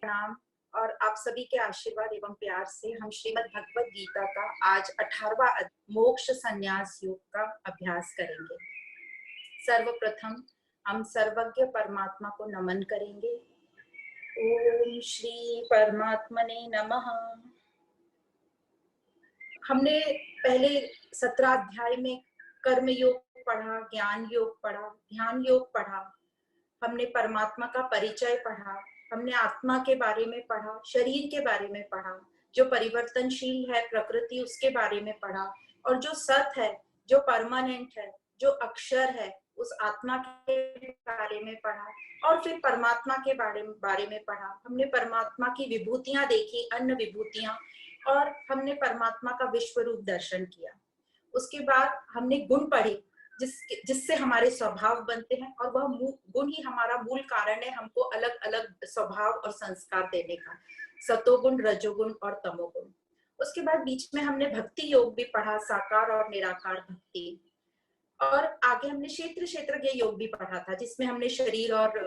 प्रणाम और आप सभी के आशीर्वाद एवं प्यार से हम श्रीमद् भगवत गीता का आज 18वां मोक्ष संन्यास योग का अभ्यास करेंगे। सर्वप्रथम हम सर्वज्ञ परमात्मा को नमन करेंगे। ओम श्री परमात्मने नमः। हमने पहले 17 अध्याय में कर्म योग पढ़ा, ज्ञान योग पढ़ा, ध्यान योग पढ़ा, हमने परमात्मा का परिचय पढ़ा, हमने आत्मा के बारे में पढ़ा, शरीर के बारे में पढ़ा, जो परिवर्तनशील है प्रकृति उसके बारे में पढ़ा, और जो सत है, जो परमानेंट है, जो अक्षर है, उस आत्मा के बारे में पढ़ा, और फिर परमात्मा के बारे में पढ़ा। हमने परमात्मा की विभूतियां देखी, अन्य विभूतियां, और हमने परमात्मा का विश्व रूप दर्शन किया। उसके बाद हमने गुण पढ़े जिससे हमारे स्वभाव बनते हैं, और वह गुण ही हमारा मूल कारण है हमको अलग अलग स्वभाव और संस्कार देने का, सतोगुण, रजोगुण और तमोगुण। उसके बाद बीच में हमने भक्ति योग भी पढ़ा, साकार और निराकार भक्ति, और आगे हमने क्षेत्रज्ञ योग भी पढ़ा था, जिसमें हमने शरीर और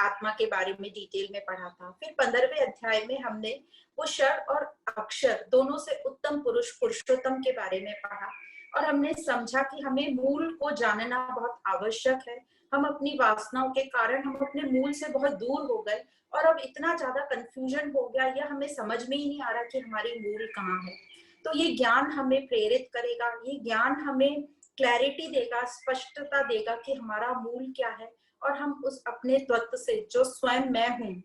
आत्मा के बारे में डिटेल में पढ़ा था। फिर 15वें अध्याय में हमने वो क्षर और अक्षर दोनों से उत्तम पुरुष पुरुषोत्तम के बारे में पढ़ा, और हमने समझा कि हमें मूल को जानना बहुत आवश्यक है। हम अपनी वासनाओं के कारण हम अपने मूल से बहुत दूर हो गए, और अब इतना ज्यादा कंफ्यूजन हो गया, या हमें समझ में ही नहीं आ रहा कि हमारी मूल कहाँ है। तो ये ज्ञान हमें प्रेरित करेगा, ये ज्ञान हमें क्लैरिटी देगा, स्पष्टता देगा कि हमारा मूल क्या है, और हम उस अपने तत्व से, जो स्वयं मैं हूँ,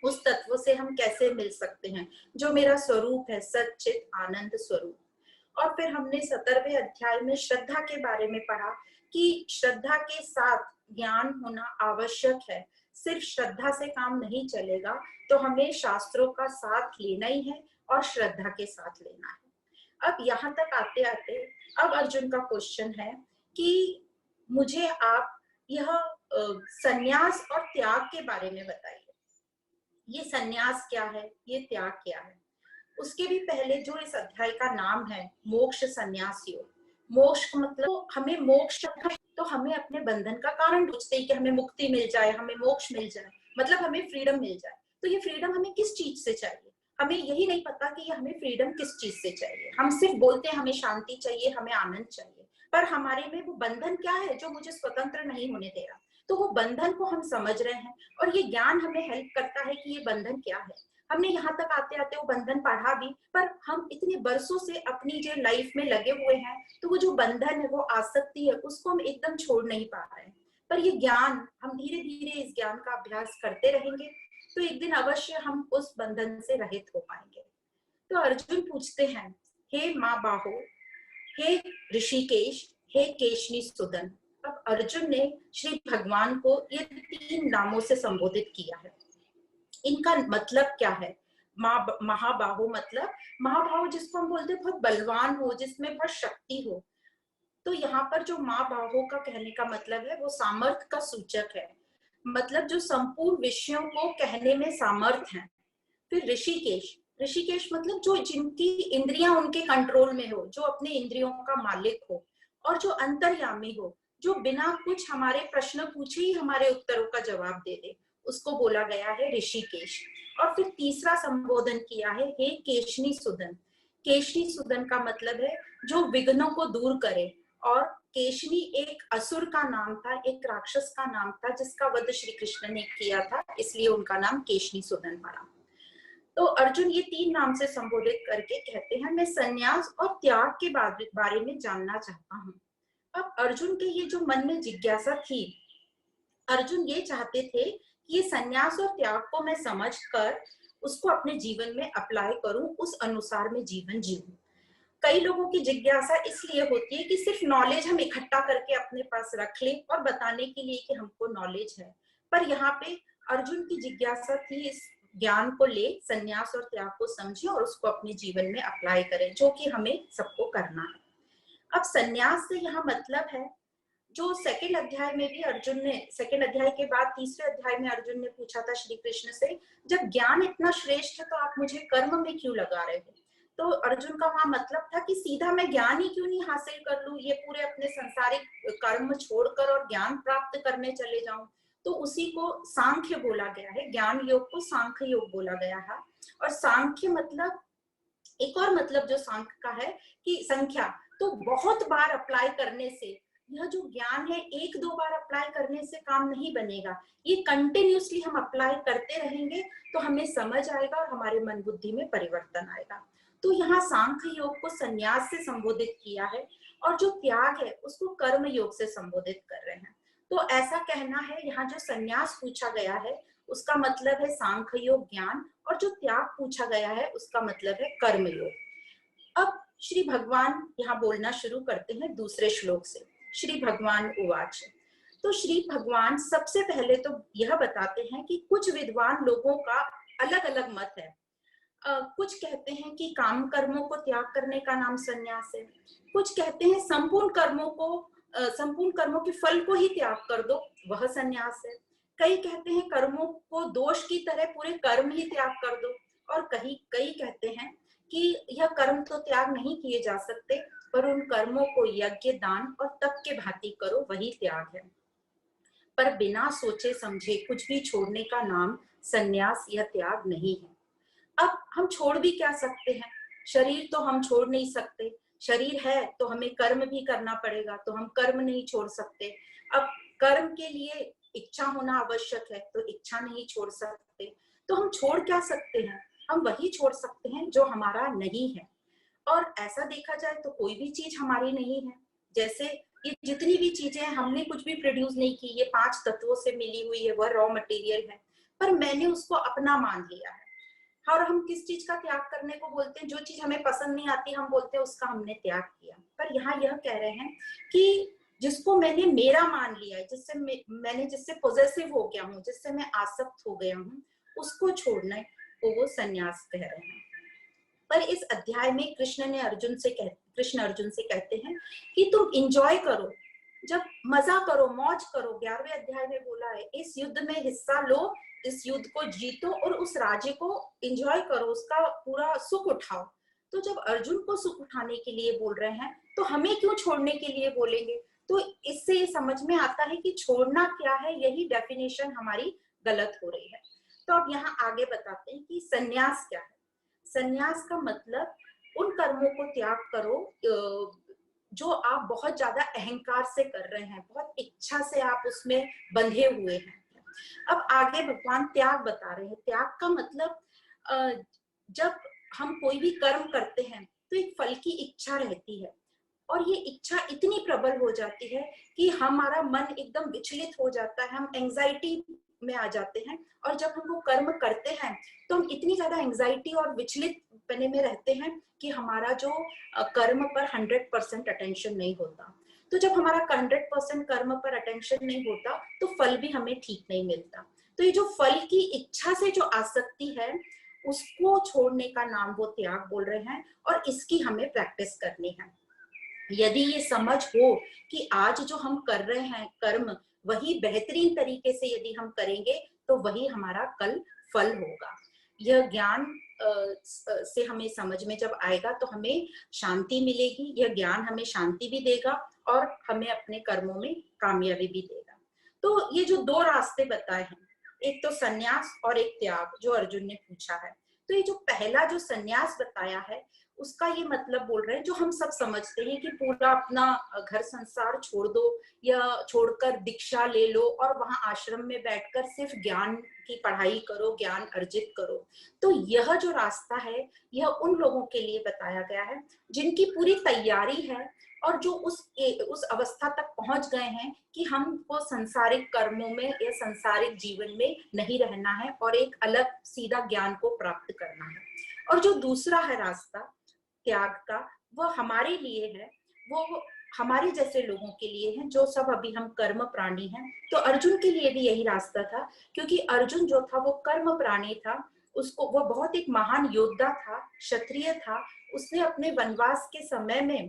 उस तत्व से हम कैसे मिल सकते हैं, जो मेरा स्वरूप है, सच्चित आनंद स्वरूप। और फिर हमने 17वें अध्याय में श्रद्धा के बारे में पढ़ा कि श्रद्धा के साथ ज्ञान होना आवश्यक है। सिर्फ श्रद्धा से काम नहीं चलेगा, तो हमें शास्त्रों का साथ लेना ही है और श्रद्धा के साथ लेना है। अब यहाँ तक आते आते अब अर्जुन का क्वेश्चन है कि मुझे आप यह संन्यास और त्याग के बारे में बताइए। ये संन्यास क्या है, ये त्याग क्या है। उसके भी पहले जो इस अध्याय का नाम है मोक्ष संन्यास योग, मोक्ष मतलब हमें मोक्ष, तो हमें अपने बंधन का कारण पूछते हैं कि हमें मुक्ति मिल जाए, हमें मोक्ष मिल जाए, मतलब हमें फ्रीडम मिल जाए। तो ये फ्रीडम हमें किस चीज से चाहिए, हमें यही नहीं पता कि ये हमें फ्रीडम किस चीज से चाहिए। हम सिर्फ बोलते हैं हमें शांति चाहिए, हमें आनंद चाहिए, पर हमारे में वो बंधन क्या है जो मुझे स्वतंत्र नहीं होने दे रहा। तो वो बंधन को हम समझ रहे हैं, और ये ज्ञान हमें हेल्प करता है कि ये बंधन क्या है। हमने यहाँ तक आते आते वो बंधन पढ़ा भी, पर हम इतने बरसों से अपनी जो लाइफ में लगे हुए हैं, तो वो जो बंधन है, वो आसक्ति है, उसको हम एकदम छोड़ नहीं पा रहे हैं। पर ये ज्ञान, हम धीरे धीरे इस ज्ञान का अभ्यास करते रहेंगे, तो एक दिन अवश्य हम उस बंधन से रहित हो पाएंगे। तो अर्जुन पूछते हैं, हे माँ बाहो, हे ऋषिकेश, हे केशनी सुदन। अब अर्जुन ने श्री भगवान को ये 3 नामों से संबोधित किया है। इनका मतलब क्या है। महाबाहु मतलब, महाबाहु जिसको हम बोलते हैं बहुत बलवान हो, जिसमें बहुत शक्ति हो। तो यहाँ पर जो माँ बाहु का कहने का मतलब है, वो सामर्थ्य का सूचक है, मतलब जो संपूर्ण विषयों को कहने में सामर्थ है। फिर ऋषिकेश, ऋषिकेश मतलब जो जिनकी इंद्रियां उनके कंट्रोल में हो, जो अपने इंद्रियों का मालिक हो, और जो अंतर्यामी हो, जो बिना कुछ हमारे प्रश्न पूछे ही हमारे उत्तरों का जवाब दे दे, उसको बोला गया है ऋषिकेश। और फिर तीसरा संबोधन किया है, हे केशनी सुदन। केशनी सुदन का मतलब है जो विघ्नों को दूर करे, और केशनी एक असुर का नाम था, एक राक्षस का नाम था, जिसका वध श्री कृष्ण ने किया था, इसलिए उनका नाम केशनी सुदन पड़ा। तो अर्जुन ये 3 नाम से संबोधित करके कहते हैं, मैं संन्यास और त्याग के बारे में जानना चाहता हूँ। अब अर्जुन के ये जो मन में जिज्ञासा थी, अर्जुन ये चाहते थे कि ये संन्यास और त्याग को मैं समझकर उसको अपने जीवन में अप्लाई करूं, उस अनुसार में जीवन जीऊं। कई लोगों की जिज्ञासा इसलिए होती है कि सिर्फ नॉलेज हम इकट्ठा करके अपने पास रख लें और बताने के लिए कि हमको नॉलेज है। पर यहाँ पे अर्जुन की जिज्ञासा थी, इस ज्ञान को ले, संन्यास और त्याग को समझे और उसको अपने जीवन में अप्लाई करें, जो कि हमें सबको करना है। अब संन्यास से यहाँ मतलब है, जो सेकंड अध्याय में भी अर्जुन ने, सेकंड अध्याय के बाद तीसरे अध्याय में अर्जुन ने पूछा था श्री कृष्ण से, जब ज्ञान इतना श्रेष्ठ है तो आप मुझे कर्म में क्यों लगा रहे हो। तो अर्जुन का वहां मतलब था कि सीधा मैं ज्ञान ही क्यों नहीं हासिल कर लूं, ये पूरे अपने संसारिक कर्म छोड़कर और ज्ञान प्राप्त करने चले जाऊं। तो उसी को सांख्य बोला गया है, ज्ञान योग को सांख्य योग बोला गया है। और सांख्य मतलब, एक और मतलब जो सांख्य का है कि संख्या, तो बहुत बार अप्लाई करने से यह जो ज्ञान है, एक दो बार अप्लाई करने से काम नहीं बनेगा, ये कंटिन्यूसली हम अप्लाई करते रहेंगे तो हमें समझ आएगा और हमारे मन बुद्धि में परिवर्तन आएगा। तो यहाँ सांख्य योग को संन्यास से संबोधित किया है और जो त्याग है उसको कर्म योग से संबोधित कर रहे हैं। तो ऐसा कहना है, यहाँ जो संन्यास पूछा गया है उसका मतलब है सांख्य योग ज्ञान, और जो त्याग पूछा गया है उसका मतलब है कर्म योग। अब श्री भगवान यहाँ बोलना शुरू करते हैं दूसरे श्लोक से। श्री भगवान उवाच, तो श्री भगवान सबसे पहले तो यह बताते हैं कि कुछ विद्वान लोगों का अलग अलग मत है। कुछ कहते हैं कि काम कर्मों को त्याग करने का नाम संन्यास है, कुछ कहते हैं संपूर्ण कर्मों के फल को ही त्याग कर दो, वह संन्यास है। कई कहते हैं कर्मों को दोष की तरह पूरे कर्म ही त्याग कर दो, और कई कहते हैं कि यह कर्म तो त्याग नहीं किए जा सकते, पर उन कर्मों को यज्ञ, दान और तप के भांति करो, वही त्याग है। पर बिना सोचे समझे कुछ भी छोड़ने का नाम संन्यास या त्याग नहीं है। अब हम छोड़ भी क्या सकते हैं? शरीर तो हम छोड़ नहीं सकते, शरीर है तो हमें कर्म भी करना पड़ेगा, तो हम कर्म नहीं छोड़ सकते। अब कर्म के लिए इच्छा होना आवश्यक है, तो इच्छा नहीं छोड़ सकते। तो हम छोड़ क्या सकते हैं? हम वही छोड़ सकते हैं जो हमारा नहीं है। और ऐसा देखा जाए तो कोई भी चीज हमारी नहीं है। जैसे ये जितनी भी चीजें हैं, हमने कुछ भी प्रोड्यूस नहीं की, ये 5 तत्वों से मिली हुई है, वह रॉ मटेरियल है, पर मैंने उसको अपना मान लिया है। और हम किस चीज का त्याग करने को बोलते हैं? जो चीज हमें पसंद नहीं आती हम बोलते हैं उसका हमने त्याग किया। पर यहाँ यह कह रहे हैं कि जिसको मैंने मेरा मान लिया है, मैंने जिससे पोजेसिव हो गया हूँ, जिससे मैं आसक्त हो गया हूँ, उसको छोड़ना को वो संन्यास कह रहे हैं। पर इस अध्याय में कृष्ण अर्जुन से कहते हैं कि तुम इंजॉय करो, जब मजा करो, मौज करो। 11वें अध्याय में बोला है, इस युद्ध में हिस्सा लो, इस युद्ध को जीतो और उस राज्य को एंजॉय करो, उसका पूरा सुख उठाओ। तो जब अर्जुन को सुख उठाने के लिए बोल रहे हैं तो हमें क्यों छोड़ने के लिए बोलेंगे? तो इससे ये समझ में आता है कि छोड़ना क्या है, यही डेफिनेशन हमारी गलत हो रही है। तो अब यहाँ आगे बताते हैं कि संन्यास क्या है। संन्यास का मतलब उन कर्मों को त्याग करो जो आप बहुत ज्यादा अहंकार से कर रहे हैं, बहुत इच्छा से आप उसमें बंधे हुए हैं। अब आगे भगवान त्याग बता रहे हैं। त्याग का मतलब जब हम कोई भी कर्म करते हैं तो एक फल की इच्छा रहती है, और ये इच्छा इतनी प्रबल हो जाती है कि हमारा मन एकदम विचलित हो जाता है, हम एंजाइटी में आ जाते हैं। और जब हम वो कर्म करते हैं तो हम इतनी ज्यादा एंजाइटी और विचलित बने में रहते हैं कि हमारा जो कर्म पर 100% अटेंशन नहीं होता। तो जब हमारा 100% कर्म पर अटेंशन नहीं होता तो फल भी हमें ठीक नहीं मिलता। तो ये जो फल की इच्छा से जो आसक्ति है उसको छोड़ने का नाम वो त्याग बोल रहे हैं, और इसकी हमें प्रैक्टिस करनी है। यदि ये समझ हो कि आज जो हम कर रहे हैं कर्म, वही बेहतरीन तरीके से यदि हम करेंगे तो वही हमारा कल फल होगा। यह ज्ञान से हमें समझ में जब आएगा तो हमें शांति मिलेगी। यह ज्ञान हमें शांति भी देगा और हमें अपने कर्मों में कामयाबी भी देगा। तो ये जो 2 रास्ते बताए हैं, एक तो संन्यास और एक त्याग, जो अर्जुन ने पूछा है। तो ये जो पहला जो संन्यास बताया है उसका ये मतलब बोल रहे हैं, जो हम सब समझते हैं कि पूरा अपना घर संसार छोड़ दो या छोड़कर दीक्षा ले लो और वहां आश्रम में बैठकर सिर्फ ज्ञान की पढ़ाई करो, ज्ञान अर्जित करो। तो यह जो रास्ता है यह उन लोगों के लिए बताया गया है जिनकी पूरी तैयारी है और जो उस अवस्था तक पहुंच गए हैं कि हमको संसारिक कर्मों में या संसारिक जीवन में नहीं रहना है और एक अलग सीधा ज्ञान को प्राप्त करना है। और जो दूसरा है रास्ता त्याग का, वो हमारे लिए है, वो हमारे जैसे लोगों के लिए है जो सब अभी हम कर्म प्राणी हैं। तो अर्जुन के लिए भी यही रास्ता था, क्योंकि अर्जुन जो था वो कर्म प्राणी था। उसको वो बहुत एक महान योद्धा था, क्षत्रिय था। उसने अपने वनवास के समय में,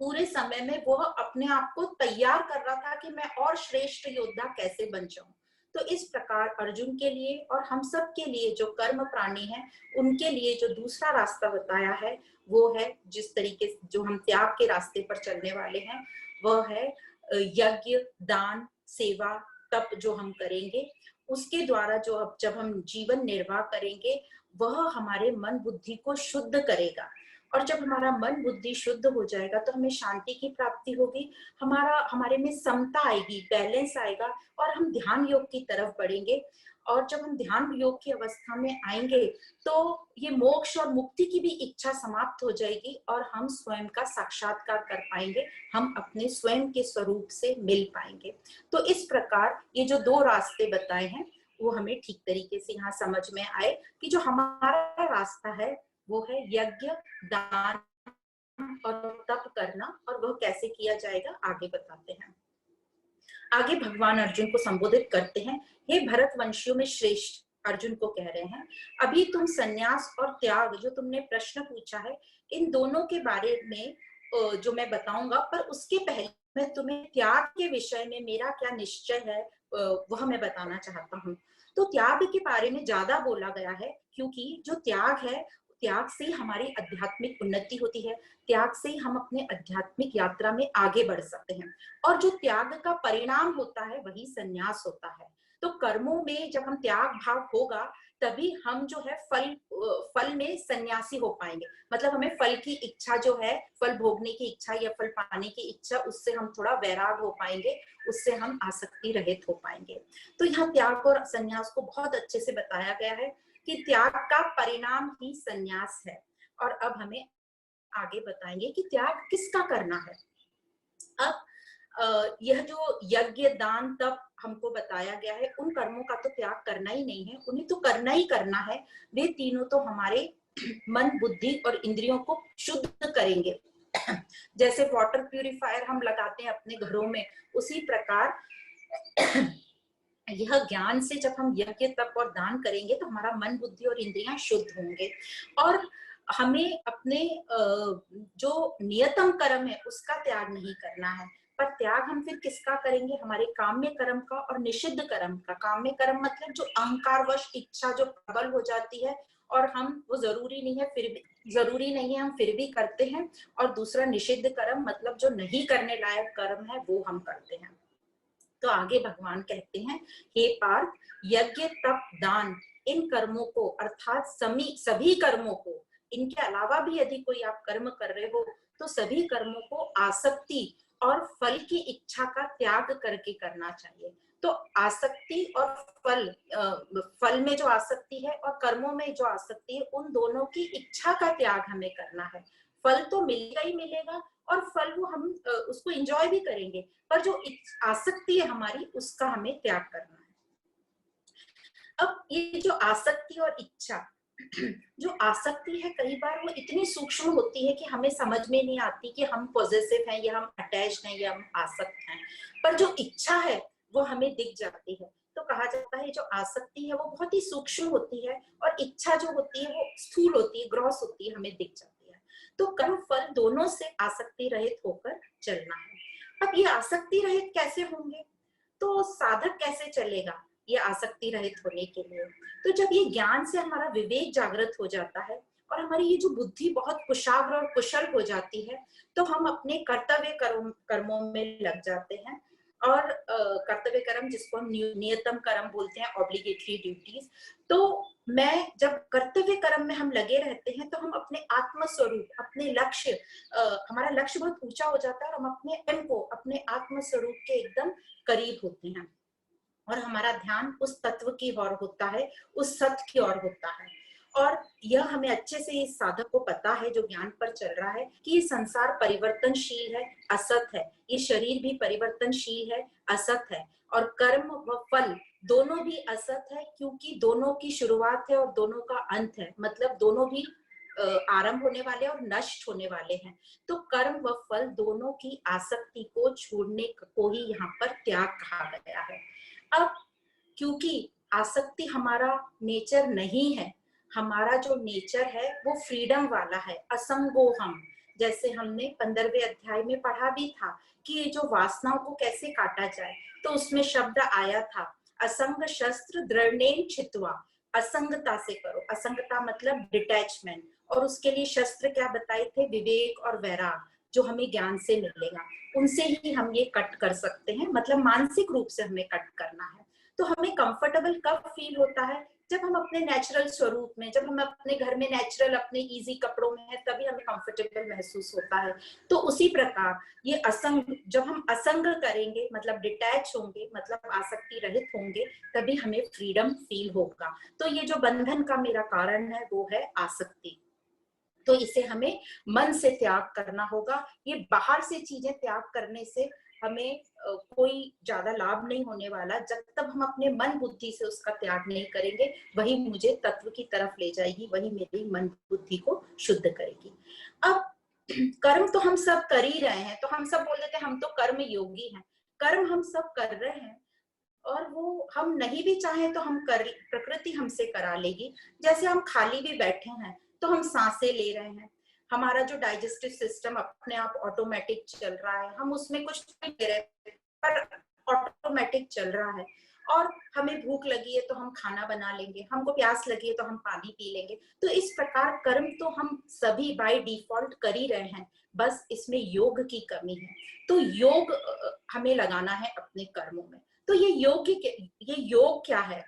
पूरे समय में वो अपने आप को तैयार कर रहा था कि मैं और श्रेष्ठ योद्धा कैसे बन जाऊं। तो इस प्रकार अर्जुन के लिए और हम सब के लिए जो कर्म प्राणी हैं उनके लिए जो दूसरा रास्ता बताया है वो है, जिस तरीके से जो हम त्याग के रास्ते पर चलने वाले हैं, वह है यज्ञ, दान, सेवा, तप जो हम करेंगे उसके द्वारा जो अब जब हम जीवन निर्वाह करेंगे वह हमारे मन बुद्धि को शुद्ध करेगा। और जब हमारा मन बुद्धि शुद्ध हो जाएगा तो हमें शांति की प्राप्ति होगी, हमारे में समता आएगी, बैलेंस आएगा और हम ध्यान योग की तरफ बढ़ेंगे। और जब हम ध्यान योग की अवस्था में आएंगे तो ये मोक्ष और मुक्ति की भी इच्छा समाप्त हो जाएगी और हम स्वयं का साक्षात्कार कर पाएंगे, हम अपने स्वयं के स्वरूप से मिल पाएंगे। तो इस प्रकार ये जो दो रास्ते बताए हैं वो हमें ठीक तरीके से यहाँ समझ में आए कि जो हमारा रास्ता है वो है यज्ञ, दान और तप करना, और वह कैसे किया जाएगा आगे बताते हैं। आगे भगवान अर्जुन को संबोधित करते हैं, हे भरतवंशियों में श्रेष्ठ, अर्जुन को कह रहे हैं अभी तुम संन्यास और त्याग जो तुमने प्रश्न पूछा है इन दोनों के बारे में जो मैं बताऊंगा, पर उसके पहले मैं तुम्हें त्याग के विषय में मेरा क्या निश्चय है वह मैं बताना चाहता हूँ। तो त्याग के बारे में ज्यादा बोला गया है क्योंकि जो त्याग है, त्याग से हमारी आध्यात्मिक उन्नति होती है, त्याग से हम अपने आध्यात्मिक यात्रा में आगे बढ़ सकते हैं। और जो त्याग का परिणाम होता है वही संन्यास होता है। तो कर्मों में जब हम त्याग भाव होगा तभी हम जो है फल में सन्यासी हो पाएंगे। मतलब हमें फल की इच्छा जो है, फल भोगने की इच्छा या फल पाने की इच्छा, उससे हम थोड़ा वैराग हो पाएंगे, उससे हम आसक्ति रहित हो पाएंगे। तो यहाँ त्याग और संन्यास को बहुत अच्छे से बताया गया है कि त्याग का परिणाम ही संन्यास है। और अब हमें आगे बताएंगे कि त्याग किसका करना है। अब यह जो यज्ञ, दान, तप हमको बताया गया है, उन कर्मों का तो त्याग करना ही नहीं है, उन्हें तो करना ही करना है। वे तीनों तो हमारे मन, बुद्धि और इंद्रियों को शुद्ध करेंगे। जैसे वाटर प्यूरिफायर हम लगाते हैं अपने घरों में, उसी प्रकार यह ज्ञान से जब हम यज्ञ, तप और दान करेंगे तो हमारा मन, बुद्धि और इंद्रियां शुद्ध होंगे। और हमें अपने जो नियतम कर्म है उसका त्याग नहीं करना है, पर त्याग हम फिर किसका करेंगे, हमारे काम्य कर्म का और निषिद्ध कर्म का। काम्य कर्म मतलब जो अहंकारवश इच्छा जो प्रबल हो जाती है और हम वो जरूरी नहीं है हम फिर भी करते हैं। और दूसरा निषिद्ध कर्म मतलब जो नहीं करने लायक कर्म है वो हम करते हैं। तो आगे भगवान कहते हैं, हे पार्थ, यज्ञ, तप, दान इन कर्मों को अर्थात सभी कर्मों को, इनके अलावा भी यदि कोई आप कर्म कर रहे हो तो सभी कर्मों को आसक्ति और फल की इच्छा का त्याग करके करना चाहिए। तो आसक्ति और फल में जो आसक्ति है और कर्मों में जो आसक्ति है, उन दोनों की इच्छा का त्याग हमें करना है। फल तो मिलेगा ही मिलेगा और फल वो हम उसको एंजॉय भी करेंगे, पर जो आसक्ति है हमारी उसका हमें त्याग करना है। अब ये जो आसक्ति और इच्छा, जो आसक्ति है कई बार वो इतनी सूक्ष्म होती है कि हमें समझ में नहीं आती कि हम पॉजेसिव हैं या हम अटैच्ड हैं या हम आसक्त हैं, पर जो इच्छा है वो हमें दिख जाती है। तो कहा जाता है जो आसक्ति है वो बहुत ही सूक्ष्म होती है और इच्छा जो होती है वो स्थूल होती है, ग्रॉस होती है, हमें दिख जाती है। तो कर्म फल दोनों से आसक्ति रहित होकर चलना है। अब ये आसक्ति रहित कैसे होंगे, तो साधक कैसे चलेगा ये आसक्ति रहित होने के लिए। तो जब ये ज्ञान से हमारा विवेक जागृत हो जाता है और हमारी ये जो बुद्धि बहुत कुशाग्र और कुशल हो जाती है तो हम अपने कर्तव्य कर्मों में लग जाते हैं। और कर्तव्य कर्म जिसको हम नियतम कर्म बोलते हैं, ऑब्लिगेटरी ड्यूटीज। तो मैं जब कर्तव्य कर्म में हम लगे रहते हैं तो हम अपने आत्म स्वरूप, अपने लक्ष्य, हमारा लक्ष्य बहुत ऊंचा हो जाता है और हम अपने एम को, अपने आत्म स्वरूप के एकदम करीब होते हैं और हमारा ध्यान उस तत्व की ओर होता है, उस सत्य की ओर होता है। और यह हमें अच्छे से इस साधक को पता है जो ज्ञान पर चल रहा है कि ये संसार परिवर्तनशील है, असत है, ये शरीर भी परिवर्तनशील है, असत है, और कर्म व फल दोनों भी असत है क्योंकि दोनों की शुरुआत है और दोनों का अंत है। मतलब दोनों भी आरंभ होने वाले और नष्ट होने वाले हैं। तो कर्म व फल दोनों की आसक्ति को छोड़ने को ही यहाँ पर त्याग कहा गया है। अब क्योंकि आसक्ति हमारा नेचर नहीं है, हमारा जो नेचर है वो फ्रीडम वाला है, असंगोहम। जैसे हमने 15वें अध्याय में पढ़ा भी था कि ये जो वासनाओं को कैसे काटा जाए, तो उसमें शब्द आया था असंग शस्त्र दृढ़नेन छित्वा, असंगता से करो। असंगता मतलब डिटैचमेंट, और उसके लिए शस्त्र क्या बताए थे, विवेक और वैराग। जो हमें ज्ञान से मिलेगा, उनसे ही हम ये कट कर सकते हैं। मतलब मानसिक रूप से हमें कट करना है। तो हमें कंफर्टेबल कब फील होता है? जब हम अपने नेचुरल स्वरूप में, जब हम अपने घर में नेचुरल अपने इजी कपड़ों में है, तभी हमें कंफर्टेबल महसूस होता है। तो उसी प्रकार ये असंग, जब हम असंग करेंगे, मतलब डिटैच होंगे, मतलब आसक्ति रहित होंगे, तभी हमें फ्रीडम फील होगा। तो ये जो बंधन का मेरा कारण है वो है आसक्ति। तो इसे हमें मन से त्याग करना होगा। ये बाहर से चीजें त्याग करने से हमें कोई ज्यादा लाभ नहीं होने वाला। जब तक हम अपने मन बुद्धि से उसका त्याग नहीं करेंगे, वही मुझे तत्व की तरफ ले जाएगी, वही मेरी मन बुद्धि को शुद्ध करेगी। अब कर्म तो हम सब कर ही रहे हैं, तो हम सब बोल देते हैं हम तो कर्म योगी हैं। कर्म हम सब कर रहे हैं, और वो हम नहीं भी चाहें तो हम कर, प्रकृति हमसे करा लेगी। जैसे हम खाली भी बैठे हैं तो हम सांसें ले रहे हैं, हमारा जो डाइजेस्टिव सिस्टम अपने आप ऑटोमेटिक चल रहा है, हम उसमें कुछ नहीं दे रहे पर ऑटोमेटिक चल रहा है। और हमें भूख लगी है तो हम खाना बना लेंगे, हमको प्यास लगी है तो हम पानी पी लेंगे। तो इस प्रकार कर्म तो हम सभी बाय डिफॉल्ट कर ही रहे हैं, बस इसमें योग की कमी है। तो योग हमें लगाना है अपने कर्मों में। तो ये योग क्या है?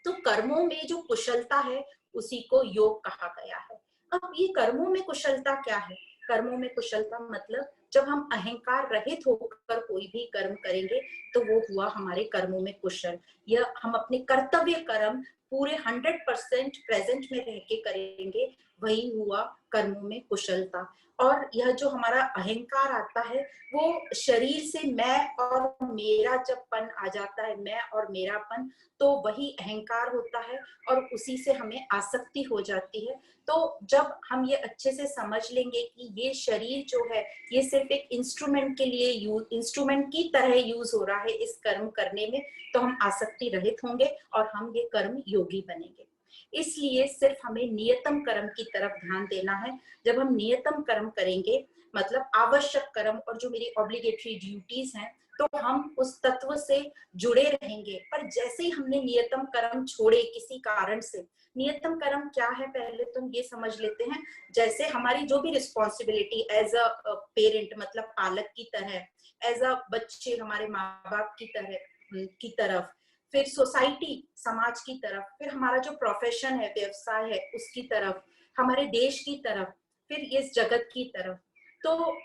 तो कर्मों में जो कुशलता है उसी को योग कहा गया है। अब ये कर्मों में कुशलता क्या है? कर्मों में कुशलता मतलब जब हम अहंकार रहित होकर कोई भी कर्म करेंगे तो वो हुआ हमारे कर्मों में कुशल। यह हम अपने कर्तव्य कर्म पूरे 100% प्रेजेंट में रह के करेंगे, वही हुआ कर्मों में कुशलता। और यह जो हमारा अहंकार आता है वो शरीर से मैं और मेरा जब पन आ जाता है, मैं और मेरापन, तो वही अहंकार होता है और उसी से हमें आसक्ति हो जाती है। तो जब हम ये अच्छे से समझ लेंगे कि ये शरीर जो है ये सिर्फ एक इंस्ट्रूमेंट के लिए इंस्ट्रूमेंट की तरह यूज हो रहा है इस कर्म करने में, तो हम आसक्ति रहित होंगे और हम ये कर्म योगी बनेंगे। इसलिए सिर्फ हमें नियतम कर्म की तरफ ध्यान देना है। जब हम नियतम कर्म करेंगे, मतलब आवश्यक कर्म और जो मेरी ऑब्लिगेटरी ड्यूटीज हैं, तो हम उस तत्व से जुड़े रहेंगे। पर जैसे ही हमने नियतम कर्म छोड़े किसी कारण से, नियतम कर्म क्या है पहले तुम ये समझ लेते हैं। जैसे हमारी जो भी रिस्पॉन्सिबिलिटी एज अ पेरेंट, मतलब पालक की तरह, एज अ बच्चे हमारे माँ बाप की तरफ, फिर सोसाइटी समाज की तरफ, फिर हमारा जो प्रोफेशन है व्यवसाय है उसकी तरफ, हमारे देश की तरफ, फिर इस जगत की तरफ। तो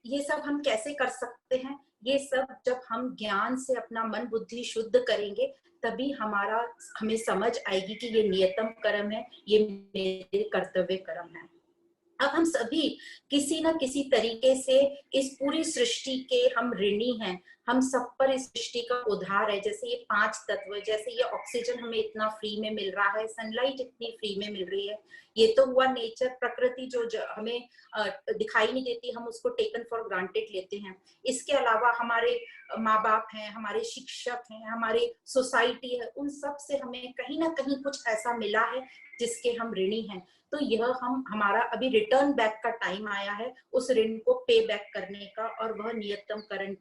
ये सब हम कैसे कर सकते हैं? ये सब जब हम ज्ञान से अपना मन बुद्धि शुद्ध करेंगे, तभी हमें समझ आएगी कि ये नियतम कर्म है, ये मेरे कर्तव्य कर्म है। अब हम सभी किसी न किसी तरीके से इस पूरी सृष्टि के हम ऋणी हैं। हम सब पर इस सृष्टि का उद्धार है। जैसे ये 5 तत्व, जैसे ये ऑक्सीजन हमें इतना फ्री में मिल रहा है, सनलाइट इतनी फ्री में मिल रही है, ये तो हुआ नेचर, प्रकृति जो हमें दिखाई नहीं देती, हम उसको टेकन फॉर ग्रांटेड लेते हैं। इसके अलावा हमारे माँ बाप हैं, हमारे शिक्षक हैं, हमारे सोसाइटी है, उन सब से हमें कहीं ना कहीं कुछ ऐसा मिला है जिसके हम ऋणी हैं। तो यह हमारा अभी रिटर्न बैक का टाइम आया है उस ऋण को पे बैक करने का, और वह नियतम कर्म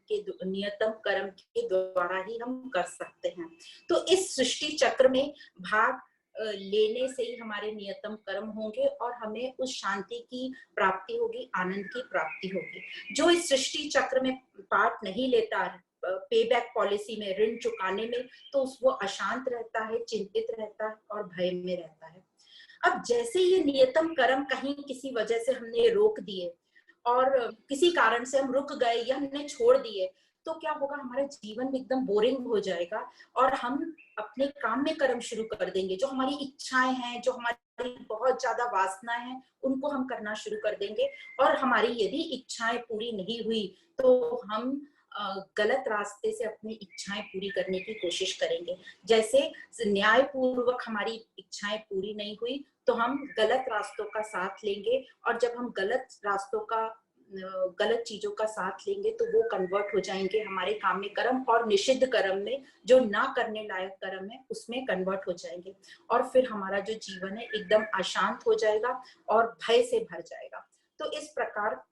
के द्वारा ही हम कर सकते हैं। तो इस सृष्टि चक्र में भाग लेने से ही हमारे नियतम कर्म होंगे और हमें उस शांति की प्राप्ति होगी, आनंद की प्राप्ति होगी। जो इस सृष्टि चक्र में पार्ट नहीं लेता पे बैक पॉलिसी में, ऋण चुकाने में, तो वो अशांत रहता है, चिंतित रहता है और भय में रहता है। अब जैसे ये नियतम कर्म कहीं किसी वजह से हमने रोक दिए और किसी कारण से हम रुक गए या हमने छोड़ दिए, तो क्या होगा? हमारा जीवन एकदम बोरिंग हो जाएगा और हम अपने काम में कर्म शुरू कर देंगे। जो हमारी इच्छाएं हैं, जो हमारी बहुत ज्यादा वासनाएं हैं, उनको हम करना शुरू कर देंगे। और हमारी यदि इच्छाएं पूरी नहीं हुई तो हम गलत रास्ते से अपनी इच्छाएं पूरी करने की कोशिश करेंगे। जैसे न्यायपूर्वक हमारी इच्छाएं पूरी नहीं हुई तो हम गलत रास्तों का साथ लेंगे, और जब हम गलत चीजों का साथ लेंगे तो वो कन्वर्ट हो जाएंगे हमारे काम में कर्म, और निषिद्ध कर्म में, जो ना करने लायक कर्म है, उसमें कन्वर्ट हो जाएंगे। और फिर हमारा जो जीवन है एकदम अशांत हो जाएगा और भय से भर जाएगा। तो इस प्रकार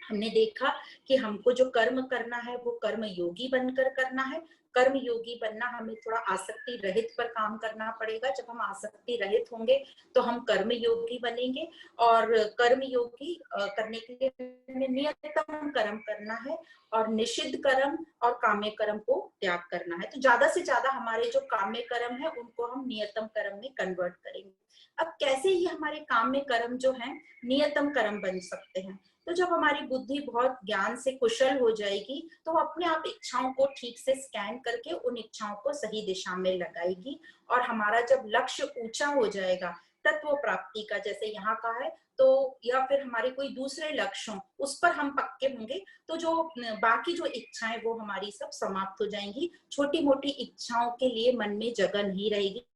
हमने देखा कि हमको जो कर्म करना है वो कर्म योगी बनकर करना है। कर्म योगी बनना, हमें थोड़ा आसक्ति रहित पर काम करना पड़ेगा। जब हम आसक्ति रहित होंगे तो हम कर्म योगी बनेंगे, और कर्म योगी करने के लिए हमें नियतम कर्म करना है और निषिद्ध कर्म और काम्य कर्म को त्याग करना है। तो ज्यादा से ज्यादा हमारे जो काम्य कर्म है उनको हम नियतम कर्म में कन्वर्ट करेंगे। अब कैसे ये हमारे काम्य कर्म जो है नियतम कर्म बन सकते हैं? तो जब हमारी बुद्धि बहुत ज्ञान से कुशल हो जाएगी तो अपने आप इच्छाओं को ठीक से स्कैन करके उन इच्छाओं को सही दिशा में लगाएगी, और हमारा जब लक्ष्य ऊंचा हो जाएगा तत्व प्राप्ति का, जैसे यहाँ का है, तो या फिर हमारे कोई दूसरे लक्ष्यों उस पर हम पक्के होंगे, तो जो बाकी जो इच्छाएं वो हमारी सब समाप्त हो जाएंगी। छोटी मोटी इच्छाओं के लिए मन में जगह नहीं रहेगी।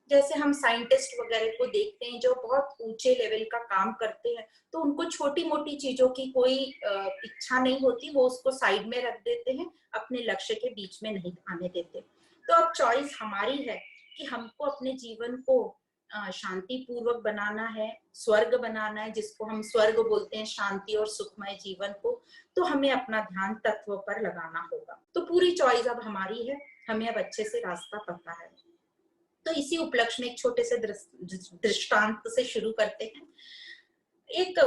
जैसे हम साइंटिस्ट वगैरह को देखते हैं जो बहुत ऊंचे लेवल का काम करते हैं, तो उनको छोटी मोटी चीजों की कोई इच्छा नहीं होती, वो उसको साइड में रख देते हैं, अपने लक्ष्य के बीच में नहीं आने देते। तो अब चॉइस हमारी है कि हमको अपने जीवन को शांति पूर्वक बनाना है, स्वर्ग बनाना है, जिसको हम स्वर्ग बोलते हैं, शांति और सुखमय जीवन को। तो हमें अपना ध्यान तत्व पर लगाना होगा। तो पूरी चॉइस अब हमारी है, हमें अब अच्छे से रास्ता पता है। तो इसी उपलक्ष्य में एक छोटे से दृष्टांत से शुरू करते हैं। एक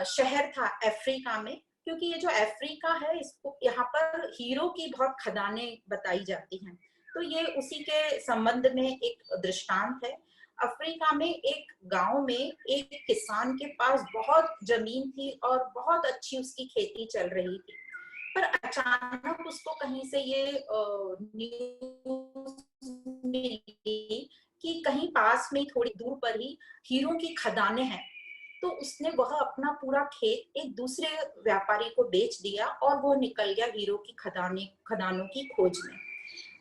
शहर था अफ्रीका में, क्योंकि ये जो अफ्रीका है इसको यहाँ पर हीरो की बहुत खदानें बताई जाती हैं, तो ये उसी के संबंध में एक दृष्टांत है। अफ्रीका में एक गांव में एक किसान के पास बहुत जमीन थी और बहुत अच्छी उसकी खेती चल रही थी, पर अचानक उसको कहीं से ये न्यूज मिली कि कहीं पास में थोड़ी दूर पर ही हीरो की खदानें हैं। तो उसने वह अपना पूरा खेत एक दूसरे व्यापारी को बेच दिया और वो निकल गया हीरो की खदानों की खोज में।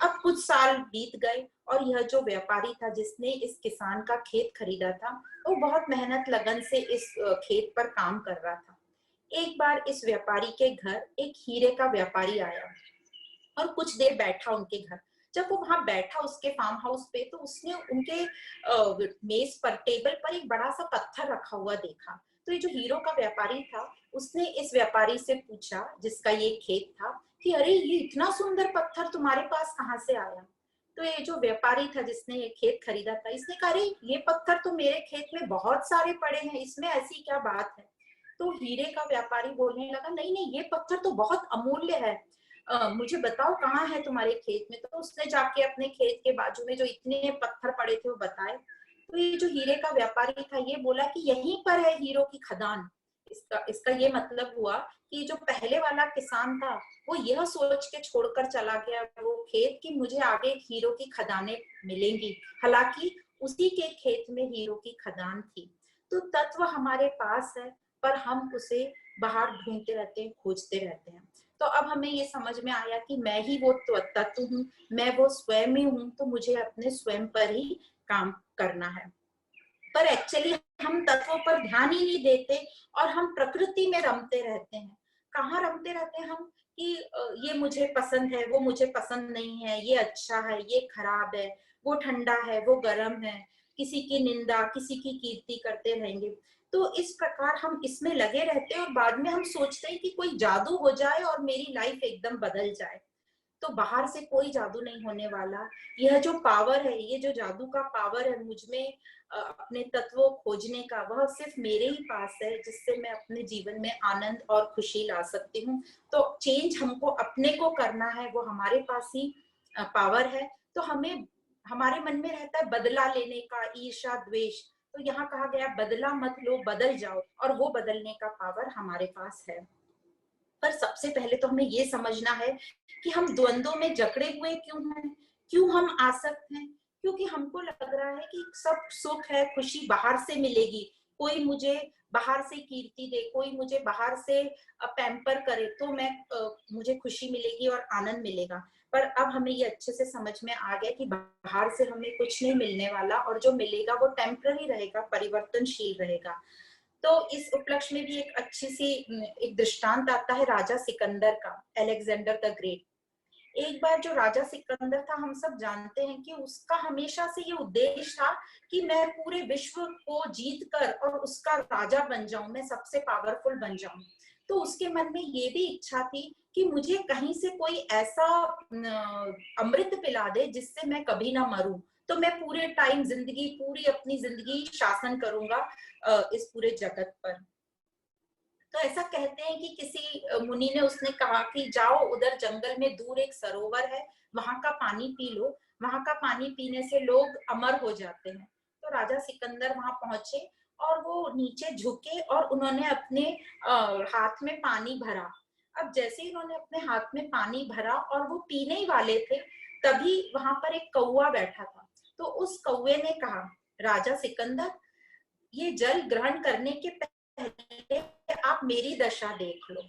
अब कुछ साल बीत गए और यह जो व्यापारी था जिसने इस किसान का खेत खरीदा था, वो बहुत मेहनत लगन से इस खेत पर काम कर रहा था। एक बार इस व्यापारी के घर एक हीरे का व्यापारी आया और कुछ देर बैठा उनके घर। जब वो वहां बैठा उसके फार्म हाउस पे, तो उसने उनके मेज पर, टेबल पर एक बड़ा सा पत्थर रखा हुआ देखा। तो ये जो हीरो का व्यापारी था उसने इस व्यापारी से पूछा जिसका ये खेत था कि अरे ये इतना सुंदर पत्थर तुम्हारे पास कहाँ से आया? तो ये जो व्यापारी था जिसने ये खेत खरीदा था, इसने कहा अरे ये पत्थर तो मेरे खेत में बहुत सारे पड़े हैं, इसमें ऐसी क्या बात है? तो हीरे का व्यापारी बोलने लगा नहीं नहीं, ये पत्थर तो बहुत अमूल्य है, मुझे बताओ कहाँ है तुम्हारे खेत में? तो उसने जाके अपने खेत के बाजू में जो इतने पत्थर पड़े थे वो बताए। तो ये जो हीरे का व्यापारी था ये बोला कि यहीं पर है हीरो की खदान। इसका ये मतलब हुआ कि जो पहले वाला किसान था वो यह सोच के छोड़कर चला गया वो खेत कि मुझे आगे हीरो की खदानें मिलेंगी, हालांकि उसी के खेत में हीरो की खदान थी। तो तत्व हमारे पास है, पर हम उसे बाहर ढूंढते रहते हैं, खोजते रहते हैं। तो अब हमें ये समझ में आया कि मैं ही वो तत्व हूँ, मैं वो स्वयं ही हूँ, तो मुझे अपने स्वयं पर ही काम करना है। पर एक्चुअली हम तत्वों पर ध्यान ही नहीं देते और हम प्रकृति में रमते रहते हैं। कहाँ रमते रहते हैं हम कि ये मुझे पसंद है, वो मुझे पसंद नहीं है, ये अच्छा है, ये खराब है, वो ठंडा है, वो गर्म है, किसी की निंदा किसी की कीर्ति करते रहेंगे। तो इस प्रकार हम इसमें लगे रहते हैं और बाद में हम सोचते हैं कि कोई जादू हो जाए और मेरी लाइफ एकदम बदल जाए। तो बाहर से कोई जादू नहीं होने वाला। यह जो पावर है, ये जो जादू का पावर है मुझ में अपने तत्वों खोजने का, वह सिर्फ मेरे ही पास है, जिससे मैं अपने जीवन में आनंद और खुशी ला सकती हूँ। तो चेंज हमको अपने को करना है, वो हमारे पास ही पावर है। तो हमें, हमारे मन में रहता है बदला लेने का, ईर्ष्या द्वेष, तो यहाँ कहा गया बदला मत लो, बदल जाओ, और वो बदलने का पावर हमारे पास है। पर सबसे पहले तो हमें ये समझना है कि हम द्वंद्वों में जकड़े हुए क्यों हैं, क्यों हम आसक्त हैं? क्योंकि हमको लग रहा है कि सब सुख है, खुशी बाहर से मिलेगी, कोई मुझे बाहर से कीर्ति दे, कोई मुझे बाहर से पैम्पर करे, तो मुझे खुशी मिलेगी और आनंद मिलेगा। पर अब हमें ये अच्छे से समझ में आ गया कि बाहर से हमें कुछ नहीं मिलने वाला, और जो मिलेगा वो टेम्पररी रहेगा, परिवर्तनशील रहेगा। तो इस उपलक्ष्य में भी एक अच्छी सी एक दृष्टांत आता है राजा सिकंदर का, अलेक्जेंडर द ग्रेट। एक बार जो राजा सिकंदर था, हम सब जानते हैं कि उसका हमेशा से ये उद्देश्य था कि मैं पूरे विश्व को जीत कर और उसका राजा बन जाऊं, मैं सबसे पावरफुल बन जाऊं। तो उसके मन में ये भी इच्छा थी कि मुझे कहीं से कोई ऐसा अमृत पिला दे जिससे मैं कभी ना मरूं, तो मैं पूरे टाइम जिंदगी, पूरी अपनी जिंदगी शासन करूंगा इस पूरे जगत पर। तो ऐसा कहते हैं कि किसी मुनि ने उसने कहा कि जाओ उधर जंगल में दूर एक सरोवर है, वहां का पानी पी लो, वहां का पानी पीने से लोग अमर हो जाते हैं। तो राजा सिकंदर वहां पहुंचे और वो नीचे झुके और उन्होंने अपने हाथ में पानी भरा। अब जैसे ही उन्होंने अपने हाथ में पानी भरा और वो पीने ही वाले थे, तभी वहां पर एक कौवा बैठा था। तो उस कौवे ने कहा, राजा सिकंदर, ये जल ग्रहण करने के पहले आप मेरी दशा देख लो।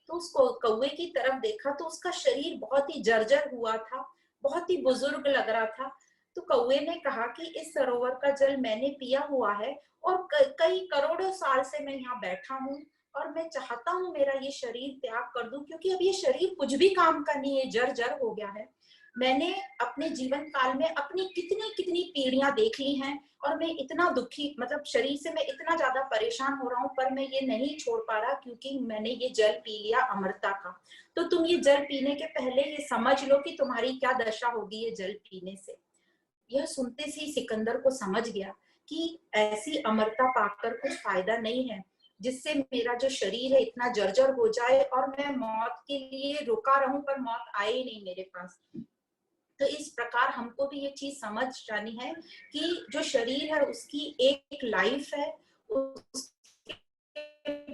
तो उस कौवे की तरफ देखा तो उसका शरीर बहुत ही जर्जर हुआ था, बहुत ही बुजुर्ग लग रहा था। तो कौवे ने कहा कि इस सरोवर का जल मैंने पिया हुआ है और कई करोड़ों साल से मैं यहाँ बैठा हूँ, और मैं चाहता हूँ मेरा ये शरीर त्याग कर दूं, क्योंकि अब ये शरीर कुछ भी काम का नहीं है, जर्जर हो गया है। मैंने अपने जीवन काल में अपनी कितनी कितनी पीढ़ियां देख ली हैं, और मैं इतना दुखी, मतलब शरीर से मैं इतना ज्यादा परेशान हो रहा हूँ, पर मैं ये नहीं छोड़ पा रहा क्योंकि मैंने ये जल पी लिया अमरता का। तो तुम ये जल पीने के पहले ये समझ लो कि तुम्हारी क्या दशा होगी ये जल पीने से। यह सुनते से सिकंदर को समझ गया कि ऐसी अमरता पाकर कुछ फायदा नहीं है, जिससे मेरा जो शरीर है इतना जर्जर हो जाए और मैं मौत के लिए रुका रहूं पर मौत आए ही नहीं मेरे पास। तो इस प्रकार हमको भी ये चीज समझ जानी है कि जो शरीर है उसकी एक लाइफ है, उसके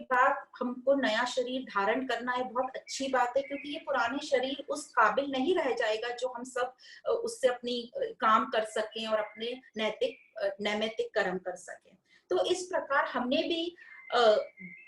बाद हमको नया शरीर धारण करना है, बहुत अच्छी बात है, क्योंकि ये पुराने शरीर उस काबिल नहीं रह जाएगा जो हम सब उससे अपनी काम कर सकें और अपने नैतिक कर्म कर सकें। तो इस प्रकार हमने भी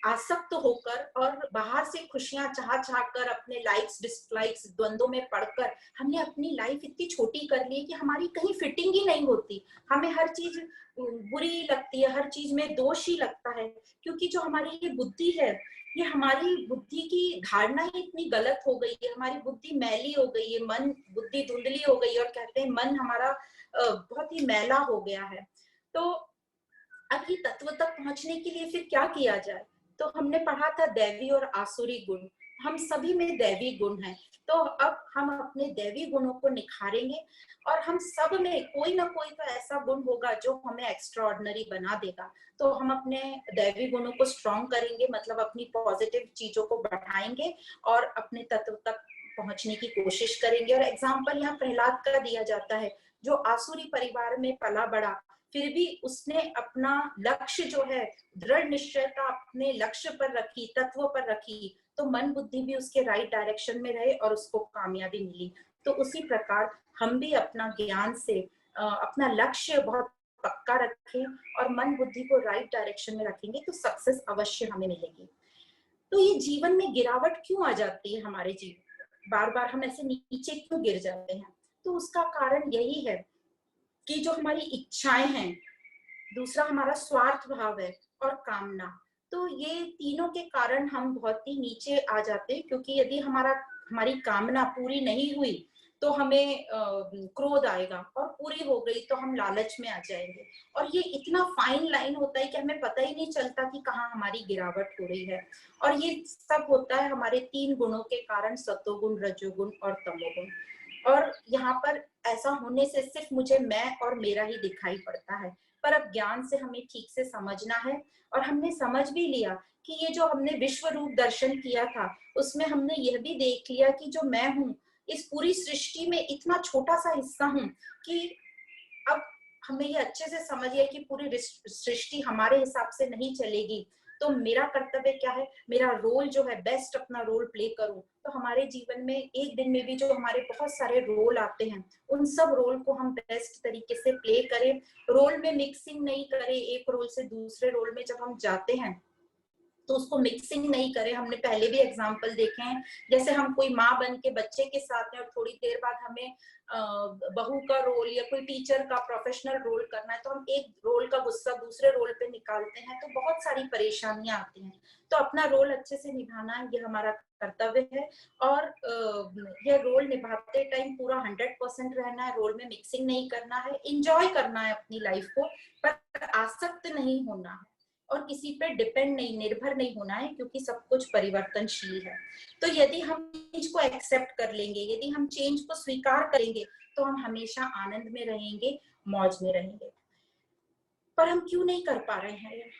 आसक्त होकर और बाहर से खुशियां चाह चाह कर अपने लाइक्स डिसलाइक्स द्वंद्वों में पड़कर हमने अपनी लाइफ इतनी छोटी कर ली कि हमारी कहीं फिटिंग ही नहीं होती। हमें हर चीज बुरी लगती है, हर चीज में दोष ही लगता है, क्योंकि जो हमारी ये बुद्धि है, ये हमारी बुद्धि की धारणा ही इतनी गलत हो गई है, हमारी बुद्धि मैली हो गई है, मन बुद्धि धुंधली हो गई है, और कहते हैं मन हमारा बहुत ही मैला हो गया है। तो अब ये तत्व तक पहुंचने के लिए फिर क्या किया जाए? तो हमने पढ़ा था दैवी और आसुरी गुण, हम सभी में दैवी गुण है। तो अब हम अपने दैवी गुणों को निखारेंगे, और हम सब में कोई ना कोई तो ऐसा गुण होगा जो हमें एक्स्ट्रा ऑर्डिनरी बना देगा। तो हम अपने दैवी गुणों को स्ट्रॉन्ग करेंगे, मतलब अपनी पॉजिटिव चीजों को बढ़ाएंगे और अपने तत्व तक पहुंचने की कोशिश करेंगे। और एग्जाम्पल यहाँ प्रहलाद का दिया जाता है, जो आसुरी परिवार में पला बड़ा, फिर भी उसने अपना लक्ष्य जो है, दृढ़ निश्चयता अपने लक्ष्य पर रखी, तत्व पर रखी, तो मन बुद्धि भी उसके राइट डायरेक्शन में रहे और उसको कामयाबी मिली। तो उसी प्रकार हम भी अपना ज्ञान से अपना लक्ष्य बहुत पक्का रखें और मन बुद्धि को राइट डायरेक्शन में रखेंगे तो सक्सेस अवश्य हमें मिलेगी। तो ये जीवन में गिरावट क्यों आ जाती है हमारे जीवन, बार बार हम ऐसे नीचे क्यों गिर जाते हैं? तो उसका कारण यही है कि जो हमारी इच्छाएं हैं, दूसरा हमारा स्वार्थ भाव है, और कामना। तो ये तीनों के कारण हम बहुत ही नीचे आ जाते हैं, क्योंकि यदि हमारी कामना पूरी नहीं हुई तो हमें क्रोध आएगा, और पूरी हो गई तो हम लालच में आ जाएंगे। और ये इतना फाइन लाइन होता है कि हमें पता ही नहीं चलता कि कहाँ हमारी गिरावट हो रही है। और ये सब होता है हमारे तीन गुणों के कारण, सत्वगुण, रजोगुण और तमोगुण। और यहाँ पर ऐसा होने से सिर्फ मुझे मैं और मेरा ही दिखाई पड़ता है। पर अब ज्ञान से हमें ठीक से समझना है, और हमने समझ भी लिया कि ये जो हमने विश्व रूप दर्शन किया था, उसमें हमने यह भी देख लिया कि जो मैं हूँ इस पूरी सृष्टि में इतना छोटा सा हिस्सा हूँ, कि अब हमें ये अच्छे से समझ लिया कि पूरी सृष्टि हमारे हिसाब से नहीं चलेगी। तो मेरा कर्तव्य क्या है, मेरा रोल जो है बेस्ट अपना रोल प्ले करूं। तो हमारे जीवन में एक दिन में भी जो हमारे बहुत सारे रोल आते हैं, उन सब रोल को हम बेस्ट तरीके से प्ले करें, रोल में मिक्सिंग नहीं करें। एक रोल से दूसरे रोल में जब हम जाते हैं तो उसको मिक्सिंग नहीं करें। हमने पहले भी एग्जाम्पल देखे हैं, जैसे हम कोई माँ बन के बच्चे के साथ हैं और थोड़ी देर बाद हमें बहू का रोल या कोई टीचर का प्रोफेशनल रोल करना है, तो हम एक रोल का गुस्सा दूसरे रोल पे निकालते हैं, तो बहुत सारी परेशानियां आती हैं। तो अपना रोल अच्छे से निभाना ये हमारा कर्तव्य है, और यह रोल निभाते टाइम पूरा 100% रहना है, रोल में मिक्सिंग नहीं करना है, इंजॉय करना है अपनी लाइफ को, पर आसक्त नहीं होना है। और किसी पे डिपेंड नहीं, निर्भर नहीं होना है, क्योंकि सब कुछ परिवर्तनशील है। तो यदि हम चेंज को एक्सेप्ट कर लेंगे, यदि हम चेंज को स्वीकार करेंगे, तो हम हमेशा आनंद में रहेंगे, मौज में रहेंगे। पर हम क्यों नहीं कर पा रहे हैं?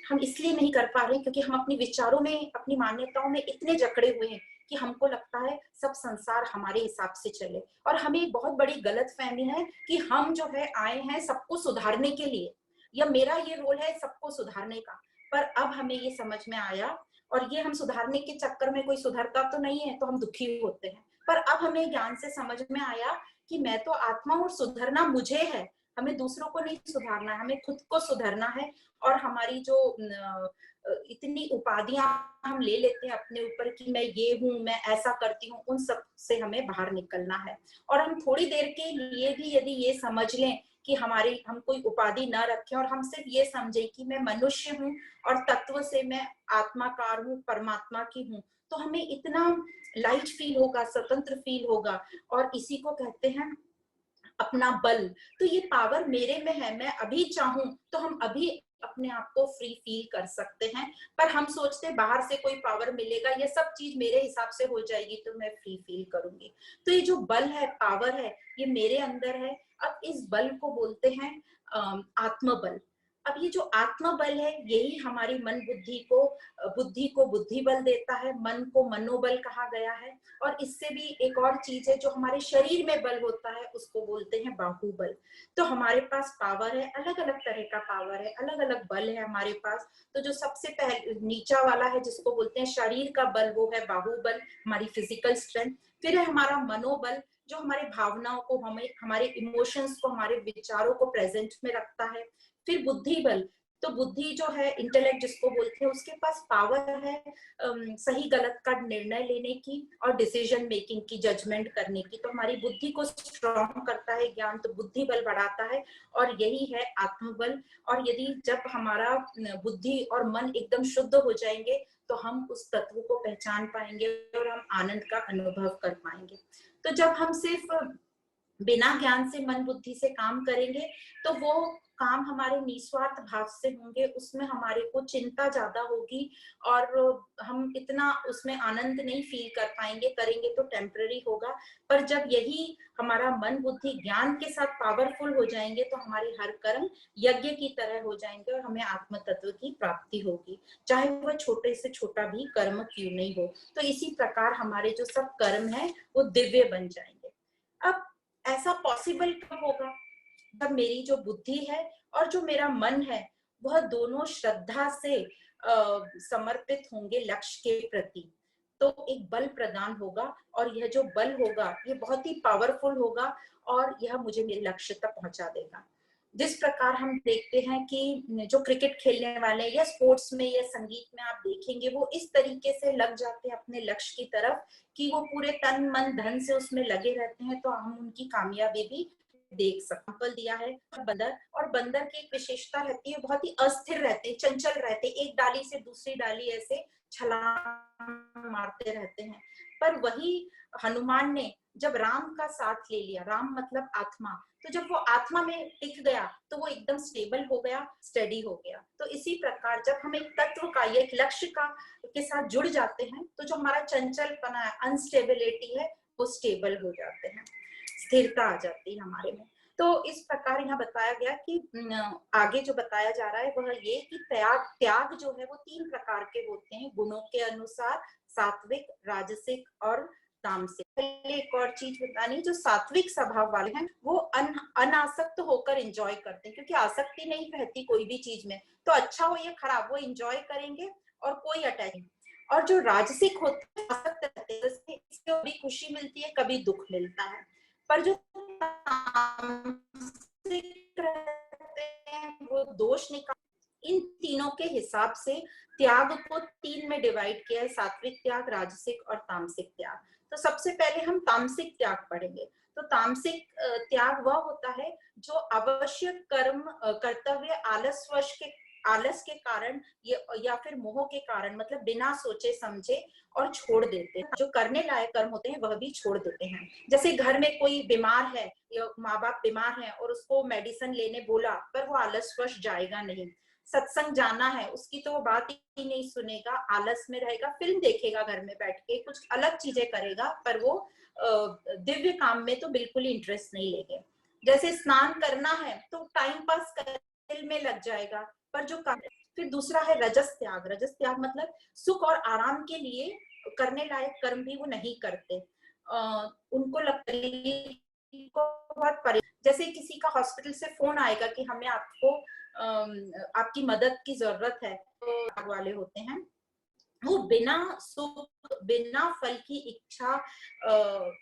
हम इसलिए नहीं कर पा रहे क्योंकि हम अपने विचारों में, अपनी मान्यताओं में इतने जकड़े हुए हैं कि हमको लगता है सब संसार हमारे हिसाब से चले। और हमें एक बहुत बड़ी गलतफहमी है कि हम जो है आए हैं सबको सुधारने के लिए, या मेरा ये रोल है सबको सुधारने का। पर अब हमें ये समझ में आया, और ये हम सुधारने के चक्कर में कोई सुधरता तो नहीं है तो हम दुखी होते हैं, पर अब हमें ज्ञान से समझ में आया कि मैं तो आत्मा हूँ और सुधरना मुझे है। हमें दूसरों को नहीं सुधारना है, हमें खुद को सुधरना है। और हमारी जो इतनी उपाधियां हम ले लेते हैं अपने ऊपर कि मैं ये हूँ, मैं ऐसा करती हूँ, उन सब से हमें बाहर निकलना है। और हम थोड़ी देर के लिए भी यदि ये समझ लें कि हम कोई उपाधि न रखें, और हम सिर्फ ये समझे कि मैं मनुष्य हूँ और तत्व से मैं आत्माकार हूँ, परमात्मा की हूँ, तो हमें इतना लाइट फील होगा, स्वतंत्र फील होगा। और इसी को कहते हैं अपना बल। तो ये पावर मेरे में है, मैं अभी चाहूं तो हम अभी अपने आप को फ्री फील कर सकते हैं। पर हम सोचते हैं बाहर से कोई पावर मिलेगा, ये सब चीज मेरे हिसाब से हो जाएगी तो मैं फ्री फील करूंगी। तो ये जो बल है, पावर है, ये मेरे अंदर है। अब इस बल को बोलते हैं आत्मबल। अब ये जो आत्मबल है, यही हमारी बुद्धि को बुद्धि बल देता है, मन को मनोबल कहा गया है। और इससे भी एक और चीज है जो हमारे शरीर में बल होता है, उसको बोलते हैं बाहुबल। तो हमारे पास पावर है, अलग अलग तरह का पावर है, अलग अलग बल है हमारे पास। तो जो सबसे पहले नीचा वाला है जिसको बोलते हैं शरीर का बल, वो है बाहुबल, हमारी फिजिकल स्ट्रेंथ। फिर है हमारा मनोबल, जो हमारे भावनाओं को, हमारे इमोशंस को, हमारे विचारों को प्रेजेंट में रखता है। फिर बुद्धि बल, तो बुद्धि जो है, इंटेलेक्ट जिसको बोलते हैं, उसके पास पावर है सही गलत का निर्णय लेने की और डिसीजन मेकिंग की, जजमेंट करने की। तो हमारी बुद्धि को स्ट्रॉन्ग करता है ज्ञान, तो बुद्धि बल बढ़ाता है, और यही है आत्मबल। और यदि जब हमारा बुद्धि और मन एकदम शुद्ध हो जाएंगे, तो हम उस तत्व को पहचान पाएंगे और हम आनंद का अनुभव कर पाएंगे। तो जब हम सिर्फ बिना ज्ञान से, मन बुद्धि से काम करेंगे, तो वो काम हमारे निस्वार्थ भाव से होंगे, उसमें हमारे को चिंता ज्यादा होगी और हम इतना उसमें आनंद नहीं फील कर पाएंगे, करेंगे तो टेम्पररी होगा। पर जब यही हमारा मन बुद्धि ज्ञान के साथ पावरफुल हो जाएंगे, तो हमारे हर कर्म यज्ञ की तरह हो जाएंगे और हमें आत्म तत्व की प्राप्ति होगी, चाहे वह छोटे से छोटा भी कर्म क्यों नहीं हो। तो इसी प्रकार हमारे जो सब कर्म है वो दिव्य बन जाएंगे। अब ऐसा पॉसिबल कब होगा? जब मेरी जो बुद्धि है और जो मेरा मन है, वह दोनों श्रद्धा से समर्पित होंगे लक्ष्य के प्रति। तो एक बल प्रदान होगा, और यह जो बल होगा ये बहुत ही पावरफुल होगा, और यह मुझे मेरे लक्ष्य तक पहुंचा देगा। जिस प्रकार हम देखते हैं कि जो क्रिकेट खेलने वाले या स्पोर्ट्स में या संगीत में आप देखेंगे, वो इस तरीके से लग जाते हैं अपने लक्ष्य की तरफ कि वो पूरे तन मन धन से उसमें लगे रहते हैं, तो हम उनकी कामयाबी भी देख सकते। दिया है बंदर, और बंदर की एक विशेषता रहती है, बहुत ही अस्थिर रहते, चंचल रहते, एक डाली से दूसरी डाली ऐसे छलांग मारते रहते हैं। पर वही हनुमान ने जब राम का साथ ले लिया, राम मतलब आत्मा, तो जब वो आत्मा में टिक गया तो वो एकदम स्टेबल हो गया, स्टडी हो गया। तो इसी प्रकार जब हम एक तत्व का या एक लक्ष्य का के साथ जुड़ जाते हैं, तो जो हमारा चंचलपना है, अनस्टेबिलिटी है, वो स्टेबल हो जाते हैं, स्थिरता आ जाती है हमारे में। तो इस प्रकार यहाँ बताया गया कि आगे जो बताया जा रहा है वह ये कि त्याग जो है वो 3 प्रकार के होते हैं गुणों के अनुसार, सात्विक, राजसिक और तामसिक। पहले एक और चीज बतानी, जो सात्विक स्वभाव वाले हैं वो अनासक्त होकर एंजॉय करते हैं, क्योंकि आसक्ति नहीं रहती कोई भी चीज में, तो अच्छा हो या खराब वो एंजॉय करेंगे और कोई अटैच नहीं। और जो राजसिक होते हैं आसक्त रहते हैं, इससे कभी खुशी मिलती है, कभी दुख मिलता है। पर जो रहते हैं वो दोष निकाल। इन तीनों के हिसाब से त्याग को 3 में डिवाइड किया है, सात्विक त्याग, राजसिक और तामसिक त्याग। तो सबसे पहले हम तामसिक त्याग पढ़ेंगे। तो तामसिक त्याग वह होता है जो आवश्यक कर्म कर्तव्य आलस के कारण या फिर मोह के कारण, मतलब बिना सोचे समझे और छोड़ देते हैं। जो करने लायक कर्म होते हैं वह भी छोड़ देते हैं। जैसे घर में कोई बीमार है या माँ बाप बीमार हैं और उसको मेडिसिन लेने बोला, पर वो आलसवश जाएगा नहीं। सत्संग जाना है उसकी तो वो बात ही नहीं सुनेगा, आलस में रहेगा, फिल्म देखेगा घर में बैठ के, कुछ अलग चीजें करेगा, पर वो दिव्य काम में तो बिल्कुल ही इंटरेस्ट नहीं लेंगे। जैसे स्नान करना है तो टाइम पास करने में लग जाएगा, पर जो काम। फिर दूसरा है रजस त्याग। रजस त्याग मतलब सुख और आराम के लिए करने लायक कर्म भी वो नहीं करते। उनको लगता है बहुत जैसे किसी का हॉस्पिटल से फोन आएगा कि हमें आपको आपकी मदद की जरूरत है, तो वाले होते हैं वो बिना सुख बिना फल की इच्छा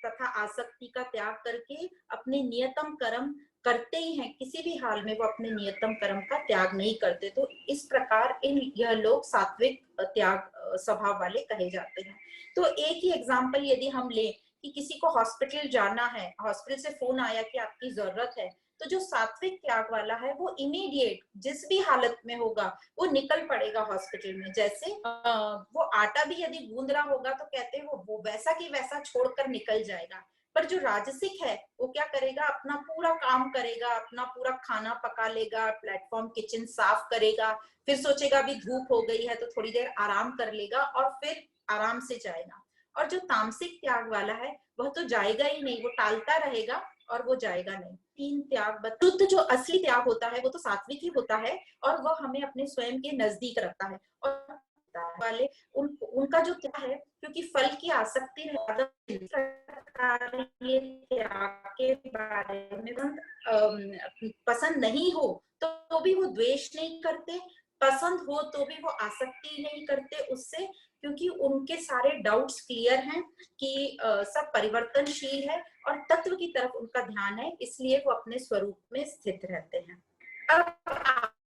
तथा आसक्ति का त्याग करके अपने नियतम कर्म करते ही हैं, किसी भी हाल में वो अपने नियतम कर्म का त्याग नहीं करते। तो इस प्रकार यह लोग सात्विक त्याग स्वभाव वाले कहे जाते हैं। तो एक ही एग्जाम्पल यदि हम लें कि किसी को हॉस्पिटल जाना है, हॉस्पिटल से फोन आया कि आपकी जरूरत है, तो जो सात्विक त्याग वाला है वो इमीडिएट जिस भी हालत में होगा वो निकल पड़ेगा हॉस्पिटल में। जैसे वो आटा भी यदि गूंद रहा होगा तो कहते हैं वो वैसा की वैसा छोड़कर निकल जाएगा। पर जो राजसिक है वो क्या करेगा, अपना पूरा काम करेगा, अपना पूरा खाना पका लेगा, प्लेटफॉर्म किचन साफ करेगा, फिर सोचेगा अभी धूप हो गई है तो थोड़ी देर आराम कर लेगा और फिर आराम से जाएगा। और जो तामसिक त्याग वाला है वह तो जाएगा ही नहीं, वो टालता रहेगा और वो जाएगा नहीं। तीन त्याग शुद्ध जो असली त्याग होता है वो तो सात्विक ही होता है और वह हमें अपने स्वयं के नजदीक रखता है। और वाले उनका जो त्याग है, क्योंकि फल की आसक्ति ये त्याग के बारे में पसंद नहीं हो तो भी वो द्वेष नहीं करते, पसंद हो तो भी वो आसक्ति नहीं करते उससे, क्योंकि उनके सारे डाउट्स क्लियर हैं कि सब परिवर्तनशील है और तत्व की तरफ उनका ध्यान है, इसलिए वो अपने स्वरूप में स्थित रहते हैं। अब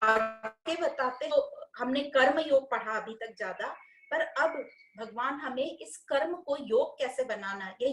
आगे बताते हो, हमने कर्म योग पढ़ा अभी तक ज्यादा, पर अब भगवान हमें इस कर्म को योग कैसे बनाना है, ये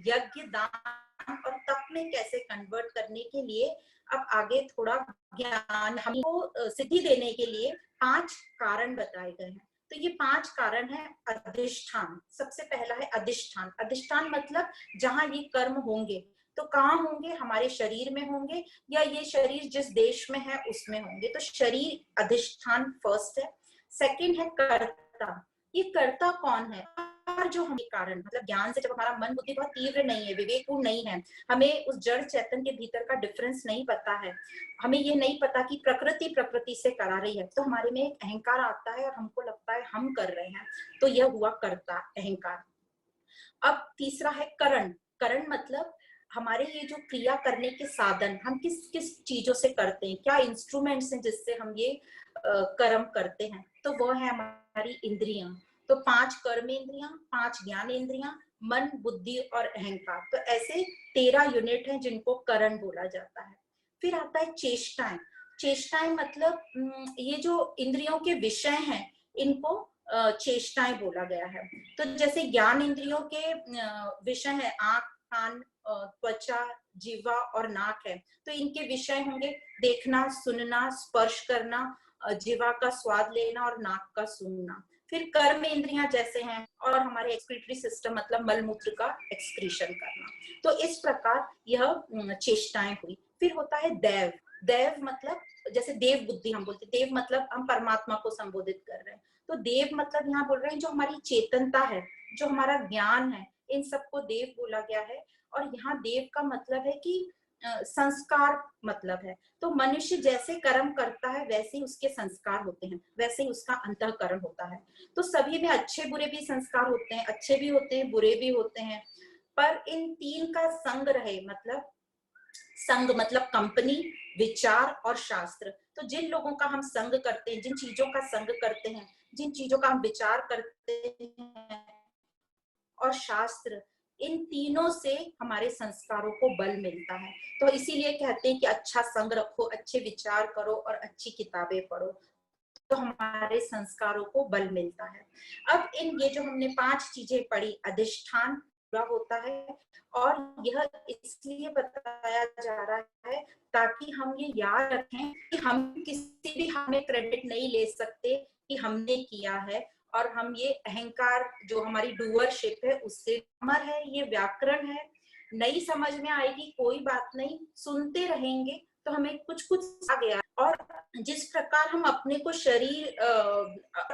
यज्ञ दान और तप में कैसे कन्वर्ट करने के लिए अब आगे थोड़ा ज्ञान हमको सिद्धि देने के लिए 5 कारण बताए गए हैं। तो ये 5 कारण है अधिष्ठान। सबसे पहला है अधिष्ठान। अधिष्ठान मतलब जहां ये कर्म होंगे, तो कहाँ होंगे, हमारे शरीर में होंगे या ये शरीर जिस देश में है उसमें होंगे। तो शरीर अधिष्ठान फर्स्ट है। सेकंड है कर्ता। ये कर्ता कौन है, और जो हमें कारण मतलब ज्ञान से जब हमारा मन बुद्धि बहुत तीव्र नहीं है, विवेकपूर्ण नहीं है, हमें उस जड़ चेतन के भीतर का डिफरेंस नहीं पता है, हमें ये नहीं पता कि प्रकृति से करा रही है, तो हमारे में एक अहंकार आता है और हमको लगता है हम कर रहे हैं, तो यह हुआ कर्ता, अहंकार। अब तीसरा है करण। करण मतलब हमारे ये जो क्रिया करने के साधन, हम किस किस चीजों से करते हैं, क्या इंस्ट्रूमेंट्स हैं जिससे हम ये कर्म करते हैं, तो वो है हमारी इंद्रियां। तो 5 कर्म इंद्रियां, 5 ज्ञान इंद्रियां, मन बुद्धि और अहंकार। तो ऐसे 13 यूनिट हैं जिनको करण बोला जाता है। फिर आता है चेष्टाएं। चेष्टाएं मतलब ये जो इंद्रियों के विषय हैं इनको चेष्टाएं बोला गया है। तो जैसे ज्ञान इंद्रियों के विषय है आंख कान त्वचा जीवा और नाक है, तो इनके विषय होंगे देखना सुनना स्पर्श करना, जीवा का स्वाद लेना और नाक का सूंघना। फिर कर्म इंद्रियां जैसे हैं और हमारे एक्सक्रीटरी सिस्टम मतलब मल मूत्र का एक्सक्रीशन करना। तो इस प्रकार यह चेष्टाएं हुई। फिर होता है दैव। दैव मतलब जैसे देव बुद्धि हम बोलते, देव मतलब हम परमात्मा को संबोधित कर रहे हैं, तो देव मतलब यहाँ बोल रहे हैं जो हमारी चेतनता है, जो हमारा ज्ञान है, इन सबको देव बोला गया है। और यहाँ देव का मतलब है कि संस्कार मतलब है। तो मनुष्य जैसे कर्म करता है वैसे ही उसके संस्कार होते हैं, वैसे ही उसका अंतःकरण होता है। तो सभी में अच्छे बुरे भी संस्कार होते हैं, अच्छे भी होते हैं बुरे भी होते हैं, पर इन 3 का संग रहे, मतलब संग मतलब कंपनी, विचार और शास्त्र। तो जिन लोगों का हम संग करते हैं, जिन चीजों का संग करते हैं, जिन चीजों का हम विचार करते हैं और शास्त्र, इन तीनों से हमारे संस्कारों को बल मिलता है। तो इसीलिए कहते हैं कि अच्छा संग रखो, अच्छे विचार करो और अच्छी किताबें पढ़ो, तो हमारे संस्कारों को बल मिलता है। अब ये जो हमने 5 चीजें पढ़ी, अधिष्ठान पूरा होता है, और यह इसलिए बताया जा रहा है ताकि हम ये याद रखें कि हम किसी भी हमें क्रेडिट नहीं ले सकते कि हमने किया है, और हम ये अहंकार जो हमारी डूअरशिप है उससे अमर है। ये व्याकरण है, नहीं समझ में आएगी कोई बात नहीं, सुनते रहेंगे तो हमें कुछ कुछ आ गया और जिस प्रकार हम अपने को शरीर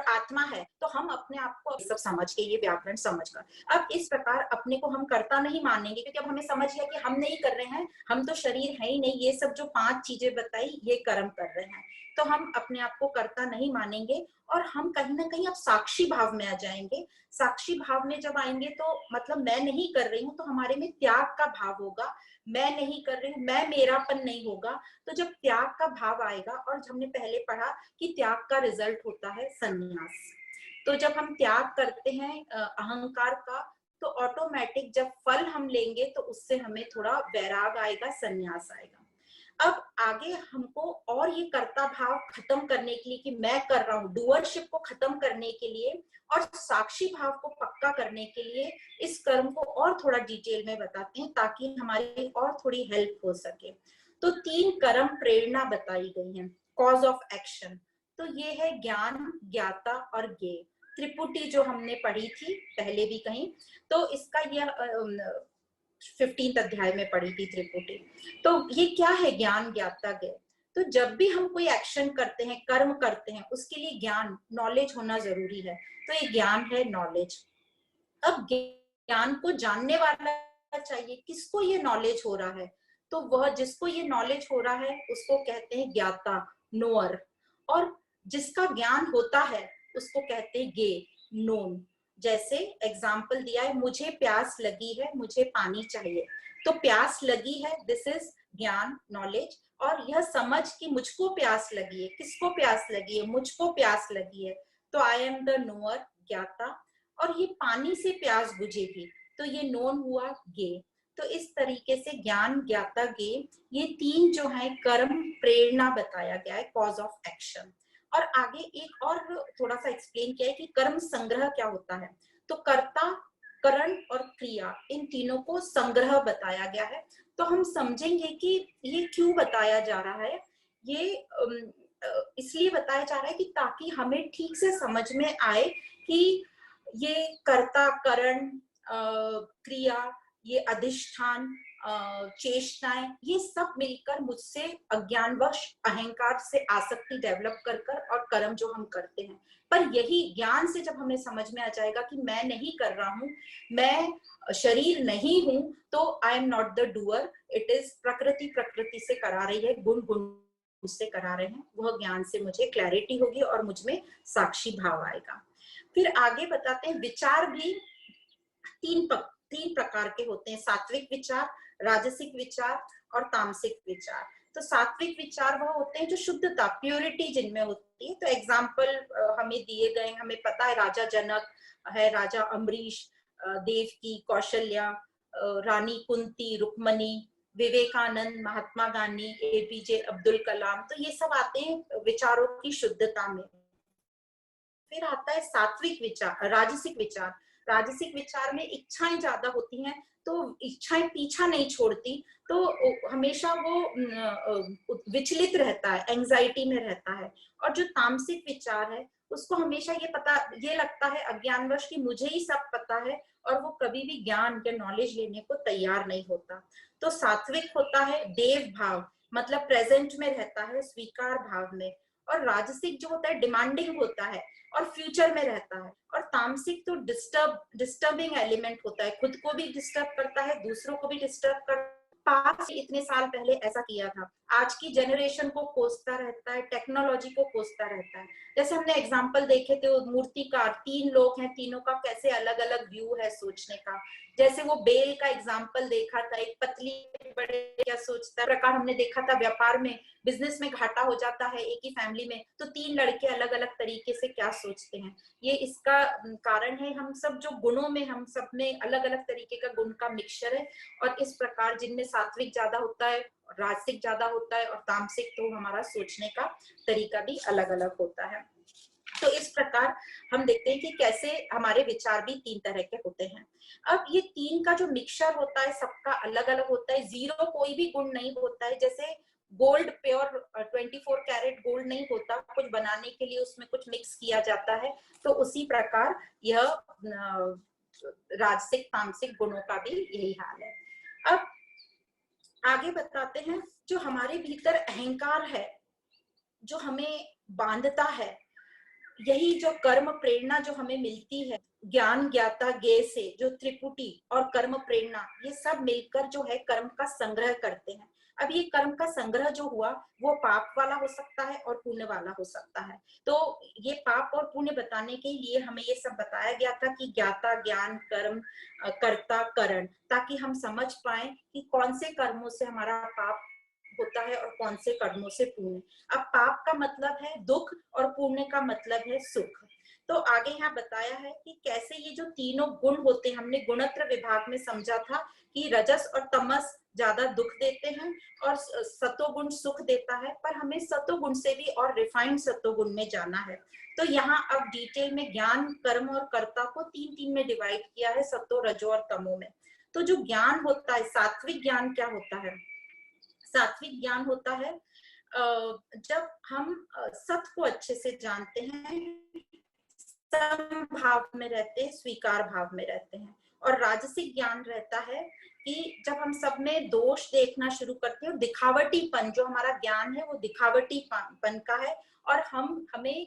आत्मा है, तो हम अपने आप को सब समझ के, ये व्याकरण समझकर, अब इस प्रकार अपने को हम कर्ता नहीं मानेंगे, क्योंकि अब हमें समझ गया कि हम नहीं कर रहे हैं, हम तो शरीर है ही नहीं, ये सब जो 5 चीजें बताई ये कर्म कर रहे हैं, तो हम अपने आप को कर्ता नहीं मानेंगे और हम कहीं ना कहीं अब साक्षी भाव में आ जाएंगे। साक्षी भाव में जब आएंगे तो मतलब मैं नहीं कर रही हूँ, तो हमारे में त्याग का भाव होगा, मैं नहीं कर रही हूँ, मैं मेरापन नहीं होगा। तो जब त्याग का भाव आएगा, और हमने पहले पढ़ा कि त्याग का रिजल्ट होता है संन्यास, तो जब हम त्याग करते हैं अहंकार का, तो ऑटोमेटिक जब फल हम लेंगे तो उससे हमें थोड़ा वैराग आएगा, संन्यास आएगा। अब आगे हमको और ये कर्ता भाव खत्म करने के लिए कि मैं कर रहा हूँ, डूअरशिप को खत्म करने के लिए और साक्षी भाव को पक्का करने के लिए इस कर्म को और थोड़ा डिटेल में बताते हैं, ताकि हमारी और थोड़ी हेल्प हो सके। तो 3 कर्म प्रेरणा बताई गई है, कॉज ऑफ एक्शन। तो ये है ज्ञान, ज्ञाता और ज्ञेय। त्रिपुटी जो हमने पढ़ी थी पहले भी कहीं, तो इसका यह 15th अध्याय में पढ़ी थी त्रिपुटी। तो ये क्या है ज्ञान, ज्ञाता, ज्ञेय? तो जब भी हम कोई एक्शन करते हैं, कर्म करते हैं, उसके लिए ज्ञान, नॉलेज होना जरूरी है। तो ये ज्ञान है, नॉलेज। अब ज्ञान को जानने वाला चाहिए, किसको ये नॉलेज हो रहा है? तो वह जिसको ये नॉलेज हो रहा है उसको कहते हैं ज्ञाता, नोअर। और जिसका ज्ञान होता है उसको कहते हैं ज्ञेय, नोन। जैसे एग्जाम्पल दिया है, मुझे प्यास लगी है, मुझे पानी चाहिए, तो प्यास लगी है, दिस इज ज्ञान, नॉलेज। और यह समझ कि मुझको प्यास लगी है, किसको प्यास लगी है? मुझको प्यास लगी है, तो आई एम द नोअर, ज्ञाता। और ये पानी से प्यास बुझेगी, तो ये नोन हुआ, ज्ञेय। तो इस तरीके से ज्ञान, ज्ञाता, ज्ञेय, ये 3 जो है कर्म प्रेरणा बताया गया है, कॉज ऑफ एक्शन। और आगे एक और थोड़ा सा एक्सप्लेन किया है कि कर्म संग्रह क्या होता है। तो कर्ता, करण और क्रिया, इन तीनों को संग्रह बताया गया है। तो हम समझेंगे कि ये क्यों बताया जा रहा है। ये इसलिए बताया जा रहा है कि ताकि हमें ठीक से समझ में आए कि ये कर्ता, करण, क्रिया, ये अधिष्ठान, चेष्टाएं, ये सब मिलकर मुझसे अज्ञानवश, अहंकार से आसक्ति डेवलप कर कर और कर्म जो हम करते हैं। पर यही ज्ञान से जब हमें समझ में आ जाएगा कि मैं नहीं कर रहा हूँ, मैं शरीर नहीं हूं, तो I am not the doer, it is प्रकृति, प्रकृति से करा रही है, गुण गुण मुझसे करा रहे हैं। वह ज्ञान से मुझे क्लैरिटी होगी और मुझ में साक्षी भाव आएगा। फिर आगे बताते हैं, विचार भी 3 प्रकार के होते हैं, सात्विक विचार, राजसिक विचार और तामसिक विचार। तो सात्विक विचार वह होते हैं जो शुद्धता, प्योरिटी जिनमें होती है। तो एग्जाम्पल हमें दिए गए, हमें पता है राजा जनक है, राजा अम्बरीश, देवकी, कौशल्या, रानी कुंती, रुक्मणी, विवेकानंद, महात्मा गांधी, एपीजे अब्दुल कलाम। तो ये सब आते हैं विचारों की शुद्धता में। फिर आता है सात्विक विचार, राजसिक विचार। राजसिक विचार में इच्छाएं ज्यादा होती हैं, तो इच्छाएं पीछा नहीं छोड़ती, तो हमेशा वो विचलित रहता है, एंजाइटी में रहता है। और जो तामसिक विचार है उसको हमेशा ये लगता है अज्ञानवश कि मुझे ही सब पता है, और वो कभी भी ज्ञान या नॉलेज लेने को तैयार नहीं होता। तो सात्विक होता है देव भाव, मतलब प्रेजेंट में रहता है, स्वीकार भाव में। और राजसिक जो होता है डिमांडिंग होता है और फ्यूचर में रहता है। और तामसिक तो डिस्टर्बिंग एलिमेंट होता है, खुद को भी डिस्टर्ब करता है, दूसरों को भी डिस्टर्ब करता है। पास इतने साल पहले ऐसा किया था, आज की जनरेशन को कोसता रहता है, टेक्नोलॉजी को कोसता रहता है। जैसे हमने एग्जांपल देखे थे, मूर्तिकार 3 लोग हैं, तीनों का कैसे अलग अलग व्यू है सोचने का। जैसे वो बेल का एग्जांपल देखा था, एक पतली बड़े क्या सोचता है, प्रकार हमने देखा था व्यापार में, बिजनेस में घाटा हो जाता है एक ही फैमिली में, तो 3 लड़के अलग अलग तरीके से क्या सोचते हैं। ये इसका कारण है, हम सब जो गुणों में, हम सब में अलग अलग तरीके का गुण का मिक्सचर है। और इस प्रकार जिनमें सात्विक ज्यादा होता है, राजसिक ज्यादा होता है, और तामसिक तो हमारा सोचने का तरीका भी अलग अलग होता है। तो इस प्रकार हम देखते हैं कि कैसे हमारे विचार भी 3 तरह के होते हैं। अब ये 3 का जो मिक्सचर होता है सबका अलग अलग होता है, जीरो कोई भी गुण नहीं होता है। जैसे गोल्ड प्योर 24 कैरेट गोल्ड नहीं होता, कुछ बनाने के लिए उसमें कुछ मिक्स किया जाता है। तो उसी प्रकार यह राजसिक तामसिक गुणों का भी यही हाल है। अब आगे बताते हैं, जो हमारे भीतर अहंकार है, जो हमें बांधता है, यही जो कर्म प्रेरणा जो हमें मिलती है, ज्ञान ज्ञाता ज्ञेय से जो त्रिपुटी और कर्म प्रेरणा, ये सब मिलकर जो है कर्म का संग्रह करते हैं। अब ये कर्म का संग्रह जो हुआ वो पाप वाला हो सकता है और पुण्य वाला हो सकता है। तो ये पाप और पुण्य बताने के लिए हमें ये सब बताया गया था कि ज्ञाता ज्ञान कर्म कर्ता करण, ताकि हम समझ पाए कि कौन से कर्मों से हमारा पाप होता है और कौन से कर्मों से पुण्य। अब पाप का मतलब है दुख और पुण्य का मतलब है सुख। तो आगे यहाँ बताया है कि कैसे ये जो तीनों गुण होते हैं, हमने गुणत्र विभाग में समझा था कि रजस और तमस ज्यादा दुख देते हैं और सतोगुण सुख देता है, पर हमें सतोगुण से भी और रिफाइंड सतोगुण में जाना है। तो यहाँ अब डिटेल में ज्ञान कर्म और कर्ता को तीन तीन में डिवाइड किया है, सतो रजो और तमो में। तो जो ज्ञान होता है, सात्विक ज्ञान क्या होता है? सात्विक ज्ञान होता है जब हम सत को अच्छे से जानते हैं, सम भाव में रहते हैं, स्वीकार भाव में रहते हैं। और राजसिक ज्ञान रहता है कि जब हम सब में दोष देखना शुरू करते हैं, दिखावटीपन, जो हमारा ज्ञान है वो दिखावटीपन का है, और हमें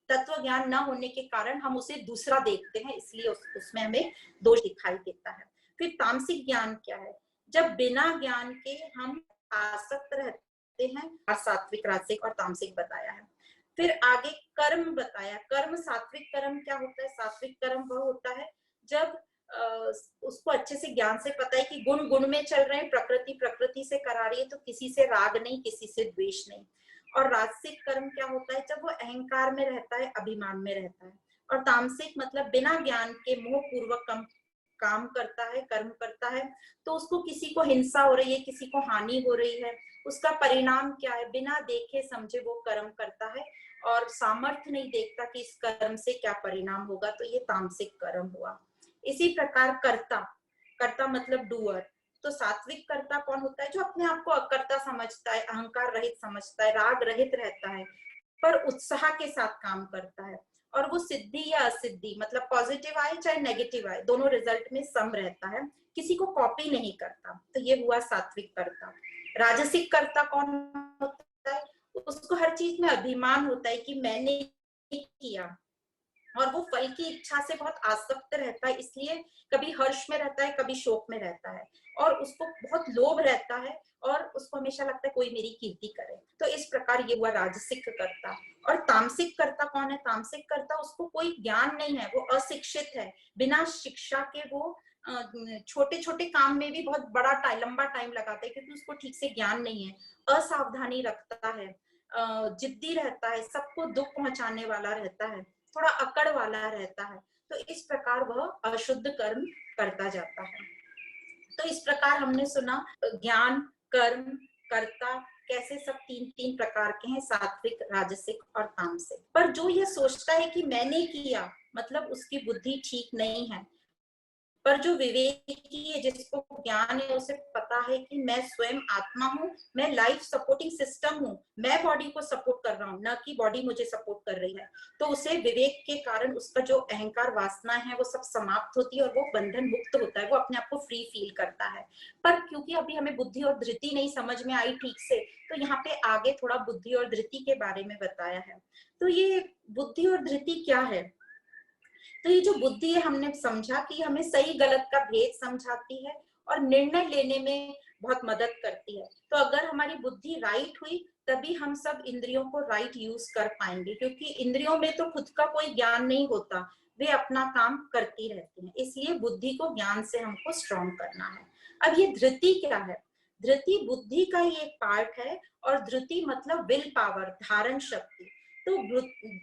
तत्व ज्ञान न होने के कारण हम उसे दूसरा देखते हैं, इसलिए उसमें हमें दोष दिखाई देता है। फिर तामसिक ज्ञान क्या है? जब बिना ज्ञान के हम आसक्त रहते हैं, और सात्विक राजसिक और तामसिक बताया है। फिर आगे कर्म बताया। कर्म, सात्विक कर्म क्या होता है? सात्विक कर्म वह होता है जब उसको अच्छे से ज्ञान से पता है कि गुण गुण में चल रहे हैं, प्रकृति प्रकृति से करा रही है, तो किसी से राग नहीं, किसी से द्वेष नहीं। और राजसिक कर्म क्या होता है? जब वो अहंकार में रहता है, अभिमान में रहता है। और तामसिक मतलब बिना ज्ञान के मोह पूर्वक काम करता है, कर्म करता है, तो उसको किसी को हिंसा हो रही है, किसी को हानि हो रही है, उसका परिणाम क्या है? बिना देखे समझे वो कर्म करता है और सामर्थ्य नहीं देखता कि इस कर्म से क्या परिणाम होगा, तो ये तामसिक कर्म हुआ। इसी प्रकार कर्ता, कर्ता मतलब डूअर। तो सात्विक कर्ता कौन होता है? जो अपने आप को अकर्ता समझता है, अहंकार रहित समझता है, राग रहित रहता है, पर उत्साह के साथ काम करता है, और वो सिद्धि या असिद्धि मतलब पॉजिटिव आए चाहे नेगेटिव आए, दोनों रिजल्ट में सम रहता है, किसी को कॉपी नहीं करता। तो ये हुआ सात्विक कर्ता। राजसिक कर्ता कौन होता है? उसको हर चीज में अभिमान होता है कि मैंने किया, और वो फल की इच्छा से बहुत आसक्त रहता है, इसलिए कभी हर्ष में रहता है, कभी शोक में रहता है, और उसको बहुत लोभ रहता है, और उसको हमेशा लगता है कोई मेरी कीर्ति करे। तो इस प्रकार ये हुआ राजसिक कर्ता। और तामसिक कर्ता कौन है? तामसिक कर्ता, उसको कोई ज्ञान नहीं है, वो अशिक्षित है, बिना शिक्षा के वो छोटे छोटे काम में भी बहुत बड़ा लंबा टाइम लगाता है, क्योंकि उसको ठीक से ज्ञान नहीं है, असावधानी रखता है, जिद्दी रहता है, सबको दुख पहुंचाने वाला रहता है, थोड़ा अकड़ वाला रहता है। तो इस प्रकार वह अशुद्ध कर्म करता जाता है। तो इस प्रकार हमने सुना ज्ञान, कर्म, कर्ता कैसे सब तीन तीन प्रकार के हैं, सात्विक, राजसिक और तामसिक। पर जो ये सोचता है कि मैंने किया, मतलब उसकी बुद्धि ठीक नहीं है। पर जो विवेकी है, जिसको ज्ञान है, उसे पता है कि मैं स्वयं आत्मा हूँ, मैं लाइफ सपोर्टिंग सिस्टम हूँ, मैं बॉडी को सपोर्ट कर रहा हूँ, न कि बॉडी मुझे सपोर्ट कर रही है। तो उसे विवेक के कारण उसका जो अहंकार वासना है वो सब समाप्त होती है, और वो बंधन मुक्त होता है, वो अपने आप को फ्री फील करता है। पर क्योंकि अभी हमें बुद्धि और धृति नहीं समझ में आई ठीक से, तो यहाँ पे आगे थोड़ा बुद्धि और धृति के बारे में बताया है। तो ये बुद्धि और धृति क्या है? तो ये जो बुद्धि है, हमने समझा कि हमें सही गलत का भेद समझाती है और निर्णय लेने में बहुत मदद करती है। तो अगर हमारी बुद्धि राइट हुई, तभी हम सब इंद्रियों को राइट यूज कर पाएंगे, क्योंकि इंद्रियों में तो खुद का कोई ज्ञान नहीं होता, वे अपना काम करती रहती हैं। इसलिए बुद्धि को ज्ञान से हमको स्ट्रॉन्ग करना है। अब ये धृति क्या है? धृति बुद्धि का ही एक पार्ट है, और धृति मतलब विल पावर, धारण शक्ति। तो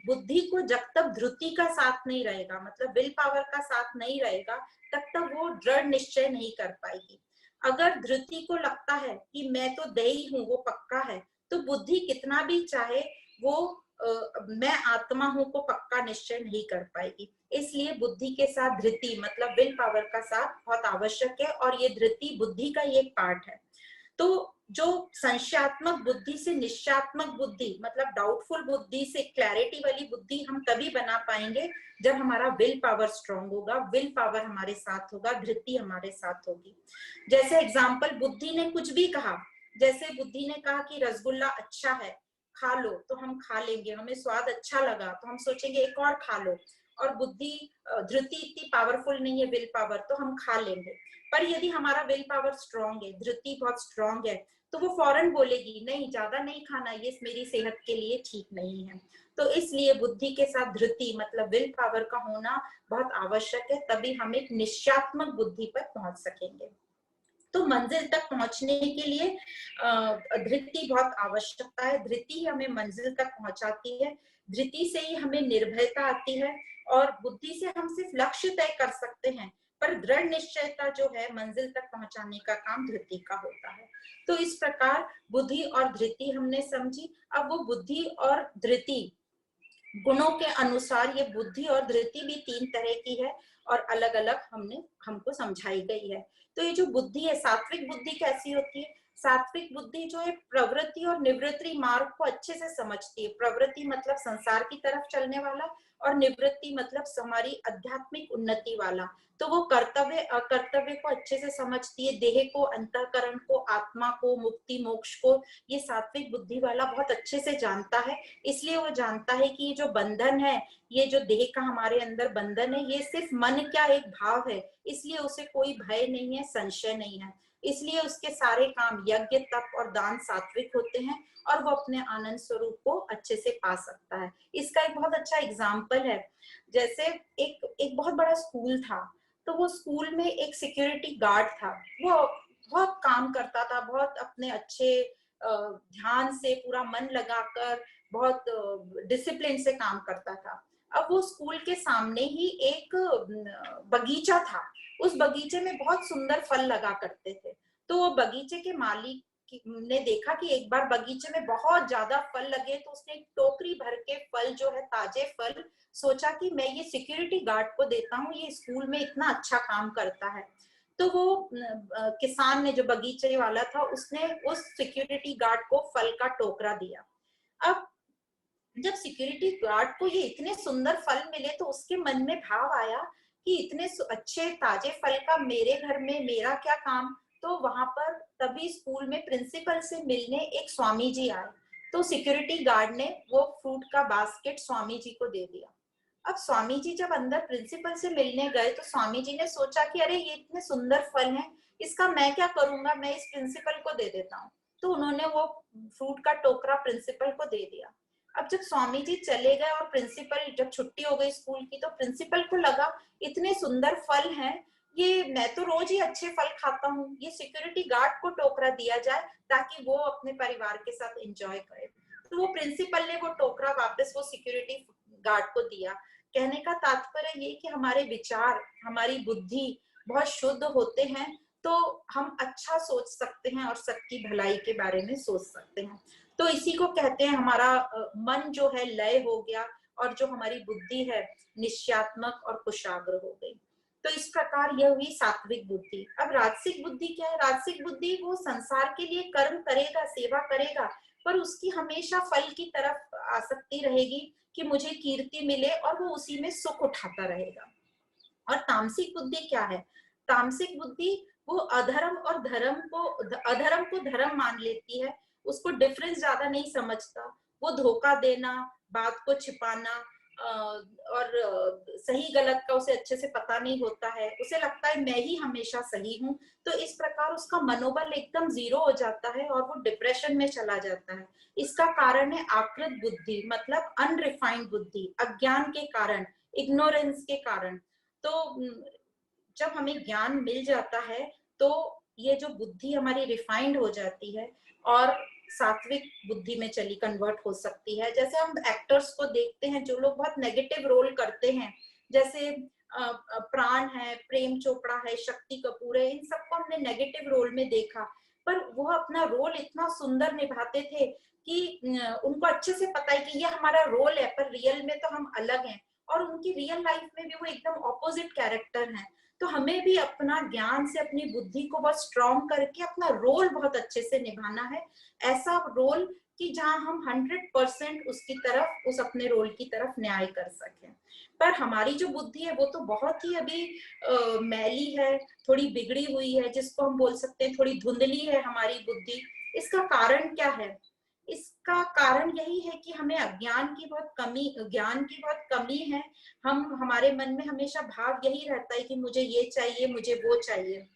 बुद्धि को जब तक धृति का साथ नहीं रहेगा, मतलब विल पावर का साथ नहीं रहेगा, तब तक वो दृढ़ निश्चय नहीं कर पाएगी। अगर धृति को लगता है कि मैं तो देही हूँ, वो पक्का है, तो बुद्धि कितना भी चाहे वो मैं आत्मा हूँ को पक्का निश्चय नहीं कर पाएगी। इसलिए बुद्धि के साथ धृति मतलब विल पावर का साथ बहुत आवश्यक है, और ये धृति बुद्धि का ही एक पार्ट है। तो जो संशयात्मक बुद्धि से निश्चयात्मक बुद्धि मतलब डाउटफुल बुद्धि से क्लैरिटी वाली बुद्धि हम तभी बना पाएंगे जब हमारा विल पावर स्ट्रांग होगा, विल पावर हमारे साथ होगा, धृति हमारे साथ होगी। जैसे एग्जाम्पल, बुद्धि ने कुछ भी कहा, जैसे बुद्धि ने कहा कि रसगुल्ला अच्छा है, खा लो तो हम खा लेंगे, हमें स्वाद अच्छा लगा तो हम सोचेंगे एक और खा लो। और बुद्धि धृति इतनी पावरफुल नहीं है, विल पावर, तो हम खा लेंगे। पर यदि हमारा विल पावर स्ट्रांग है, धृति बहुत स्ट्रांग है, तो वो फौरन बोलेगी नहीं, ज्यादा नहीं खाना, ये मेरी सेहत के लिए ठीक नहीं है। तो इसलिए बुद्धि के साथ धृति मतलब विल पावर का होना बहुत आवश्यक है, तभी हम एक निश्चयात्मक बुद्धि पर पहुंच सकेंगे। तो मंजिल तक पहुंचने के लिए धृति बहुत आवश्यकता है। धृति ही हमें मंजिल तक पहुंचाती है, धृति से ही हमें निर्भयता आती है, और बुद्धि से हम सिर्फ लक्ष्य तय कर सकते हैं, पर दृढ़ निश्चयता जो है मंजिल तक पहुंचाने का काम धृति का होता है। तो इस प्रकार बुद्धि और धृति हमने समझी। अब वो बुद्धि और धृति गुणों के अनुसार ये बुद्धि और धृति भी 3 तरह की है और अलग अलग हमको समझाई गई है। तो ये जो बुद्धि है, सात्विक बुद्धि कैसी होती है? सात्विक बुद्धि जो है प्रवृत्ति और निवृत्ति मार्ग को अच्छे से समझती है। प्रवृत्ति मतलब संसार की तरफ चलने वाला, और निवृत्ति मतलब हमारी आध्यात्मिक उन्नति वाला। तो वो कर्तव्य अकर्तव्य को अच्छे से समझती है, देह को, अंतःकरण को, आत्मा को, मुक्ति मोक्ष को ये सात्विक बुद्धि वाला बहुत अच्छे से जानता है। इसलिए वो जानता है कि ये जो बंधन है, ये जो देह का हमारे अंदर बंधन है, ये सिर्फ मन का एक भाव है, इसलिए उसे कोई भय नहीं है, संशय नहीं है। इसलिए उसके सारे काम यज्ञ, तप और दान सात्विक होते हैं, और वो अपने आनंद स्वरूप को अच्छे से पा सकता है। इसका एक बहुत अच्छा एग्जाम्पल है, जैसे एक बहुत बड़ा स्कूल था, तो वो स्कूल में एक सिक्योरिटी गार्ड था। वो बहुत काम करता था, बहुत अपने अच्छे ध्यान से पूरा मन लगाकर बहुत डिसिप्लिन से काम करता था। अब वो स्कूल के सामने ही एक बगीचा था, उस बगीचे में बहुत सुंदर फल लगा करते थे। तो वो बगीचे के मालिक ने देखा कि एक बार बगीचे में बहुत ज्यादा फल लगे, तो उसने एक टोकरी भर के फल जो है, ताजे फल, सोचा कि मैं ये सिक्योरिटी गार्ड को देता हूँ, ये स्कूल में इतना अच्छा काम करता है। तो वो किसान ने, जो बगीचे वाला था, उसने उस सिक्योरिटी गार्ड को फल का टोकरा दिया। अब जब सिक्योरिटी गार्ड को ये इतने सुंदर फल मिले, तो उसके मन में भाव आया कि इतने अच्छे ताजे फल का मेरे घर में मेरा क्या काम। तो वहां पर तभी स्कूल में प्रिंसिपल से मिलने एक स्वामी जी आए, तो सिक्योरिटी गार्ड ने वो फ्रूट का बास्केट स्वामी जी को दे दिया। अब स्वामी जी जब अंदर प्रिंसिपल से मिलने गए, तो स्वामी जी ने सोचा कि अरे ये इतने सुंदर फल हैं, इसका मैं क्या करूंगा, मैं इस प्रिंसिपल को दे देता हूँ। तो उन्होंने वो फ्रूट का टोकरा प्रिंसिपल को दे दिया। अब जब स्वामी जी चले गए और प्रिंसिपल, जब छुट्टी हो गई स्कूल की, तो प्रिंसिपल को लगा इतने सुंदर फल हैं, ये मैं तो रोज ही अच्छे फल खाता हूँ, ये सिक्योरिटी गार्ड को टोकरा दिया जाए ताकि वो अपने परिवार के साथ एंजॉय करे। तो वो प्रिंसिपल ने वो टोकरा वापस वो सिक्योरिटी गार्ड को दिया। कहने का तात्पर्य ये कि हमारे विचार, हमारी बुद्धि बहुत शुद्ध होते हैं, तो हम अच्छा सोच सकते हैं और सबकी भलाई के बारे में सोच सकते हैं। तो इसी को कहते हैं हमारा मन जो है लय हो गया, और जो हमारी बुद्धि है निश्चयात्मक और कुशाग्र हो गई। तो इस प्रकार यह हुई सात्विक बुद्धि। अब राजसिक बुद्धि क्या है? राजसिक बुद्धि वो संसार के लिए कर्म करेगा, सेवा करेगा, पर उसकी हमेशा फल की तरफ आसक्ति रहेगी कि मुझे कीर्ति मिले, और वो उसी में सुख उठाता रहेगा। और तामसिक बुद्धि क्या है? तामसिक बुद्धि वो अधर्म को धर्म मान लेती है, उसको डिफरेंस ज्यादा नहीं समझता। वो धोखा देना, बात को छिपाना, और सही गलत का उसे अच्छे से पता नहीं होता है, उसे लगता है मैं ही हमेशा सही हूँ। तो इस प्रकार उसका मनोबल एकदम जीरो हो जाता है और वो डिप्रेशन में चला जाता है। इसका कारण है आकृत बुद्धि, मतलब अनरिफाइंड बुद्धि, अज्ञान के कारण, इग्नोरेंस के कारण। तो जब हमें ज्ञान मिल जाता है, तो ये जो बुद्धि हमारी रिफाइंड हो जाती है और सात्विक बुद्धि में चली कन्वर्ट हो सकती है। जैसे हम एक्टर्स को देखते हैं जो लोग बहुत नेगेटिव रोल करते हैं, जैसे प्राण है, प्रेम चोपड़ा है, शक्ति कपूर है, इन सबको हमने नेगेटिव रोल में देखा, पर वो अपना रोल इतना सुंदर निभाते थे कि उनको अच्छे से पता है कि ये हमारा रोल है, पर रियल में तो हम अलग हैं, और उनकी रियल लाइफ में भी वो एकदम ऑपोजिट कैरेक्टर हैं। तो हमें भी अपना ज्ञान से अपनी बुद्धि को बहुत स्ट्रॉन्ग करके अपना रोल बहुत अच्छे से निभाना है, ऐसा रोल कि जहां हम 100% उसकी तरफ, उस अपने रोल की तरफ न्याय कर सकें। पर हमारी जो बुद्धि है वो तो बहुत ही अभी मैली है, थोड़ी बिगड़ी हुई है, जिसको हम बोल सकते हैं थोड़ी धुंधली है हमारी बुद्धि। इसका कारण क्या है? इसका कारण यही है कि हमें ज्ञान की बहुत कमी है। हमारे मन में हमेशा भाव यही रहता है कि मुझे ये चाहिए, मुझे वो चाहिए,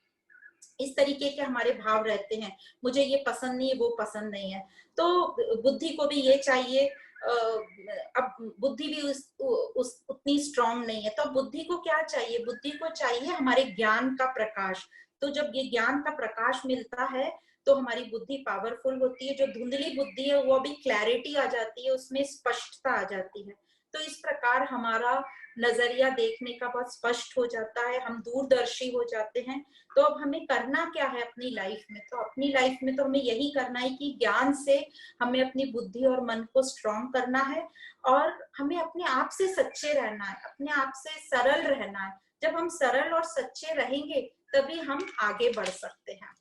इस तरीके के हमारे भाव रहते हैं। मुझे ये पसंद नहीं है, वो पसंद नहीं है। तो बुद्धि को भी ये चाहिए। अब बुद्धि भी उस उतनी स्ट्रांग नहीं है, तो बुद्धि को क्या चाहिए? बुद्धि को चाहिए हमारे ज्ञान का प्रकाश। तो जब ये ज्ञान का प्रकाश मिलता है तो हमारी बुद्धि पावरफुल होती है। जो धुंधली बुद्धि है वो भी क्लैरिटी आ जाती है, उसमें स्पष्टता आ जाती है। तो इस प्रकार हमारा नजरिया देखने का बहुत स्पष्ट हो जाता है, हम दूरदर्शी हो जाते हैं। तो अब हमें करना क्या है अपनी लाइफ में? तो अपनी लाइफ में तो हमें यही करना है कि ज्ञान से हमें अपनी बुद्धि और मन को स्ट्रांग करना है, और हमें अपने आप से सच्चे रहना है, अपने आप से सरल रहना है। जब हम सरल और सच्चे रहेंगे तभी हम आगे बढ़ सकते हैं।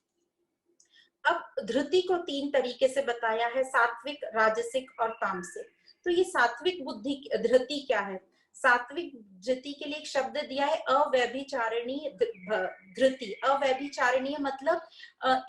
अब धृति को 3 तरीके से बताया है, सात्विक, राजसिक और तामसिक। तो ये सात्विक बुद्धि धृति क्या है? सात्विक धृति के लिए एक शब्द दिया है अव्यभिचारणीय धृति। अव्यभिचारणीय मतलब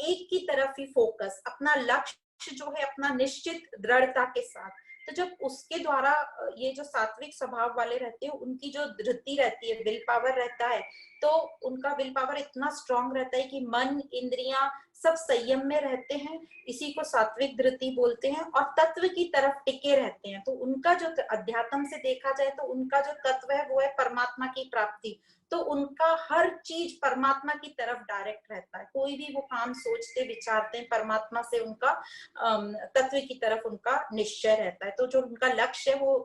एक की तरफ ही फोकस, अपना लक्ष्य जो है अपना निश्चित दृढ़ता के साथ। तो जब उसके द्वारा ये जो सात्विक स्वभाव वाले रहते हैं उनकी जो धृति रहती है, विल पावर रहता है, तो उनका विल पावर इतना स्ट्रांग रहता है कि मन, इंद्रियां सब संयम में रहते हैं। इसी को सात्विक धृति बोलते हैं, और तत्व की तरफ टिके रहते हैं। तो उनका जो अध्यात्म से देखा जाए तो उनका जो तत्व है वो है परमात्मा की प्राप्ति। तो उनका हर चीज परमात्मा की तरफ डायरेक्ट रहता है। कोई भी वो काम सोचते विचारते हैं, परमात्मा से उनका तत्व की तरफ उनका निश्चय रहता है। तो जो उनका लक्ष्य है वो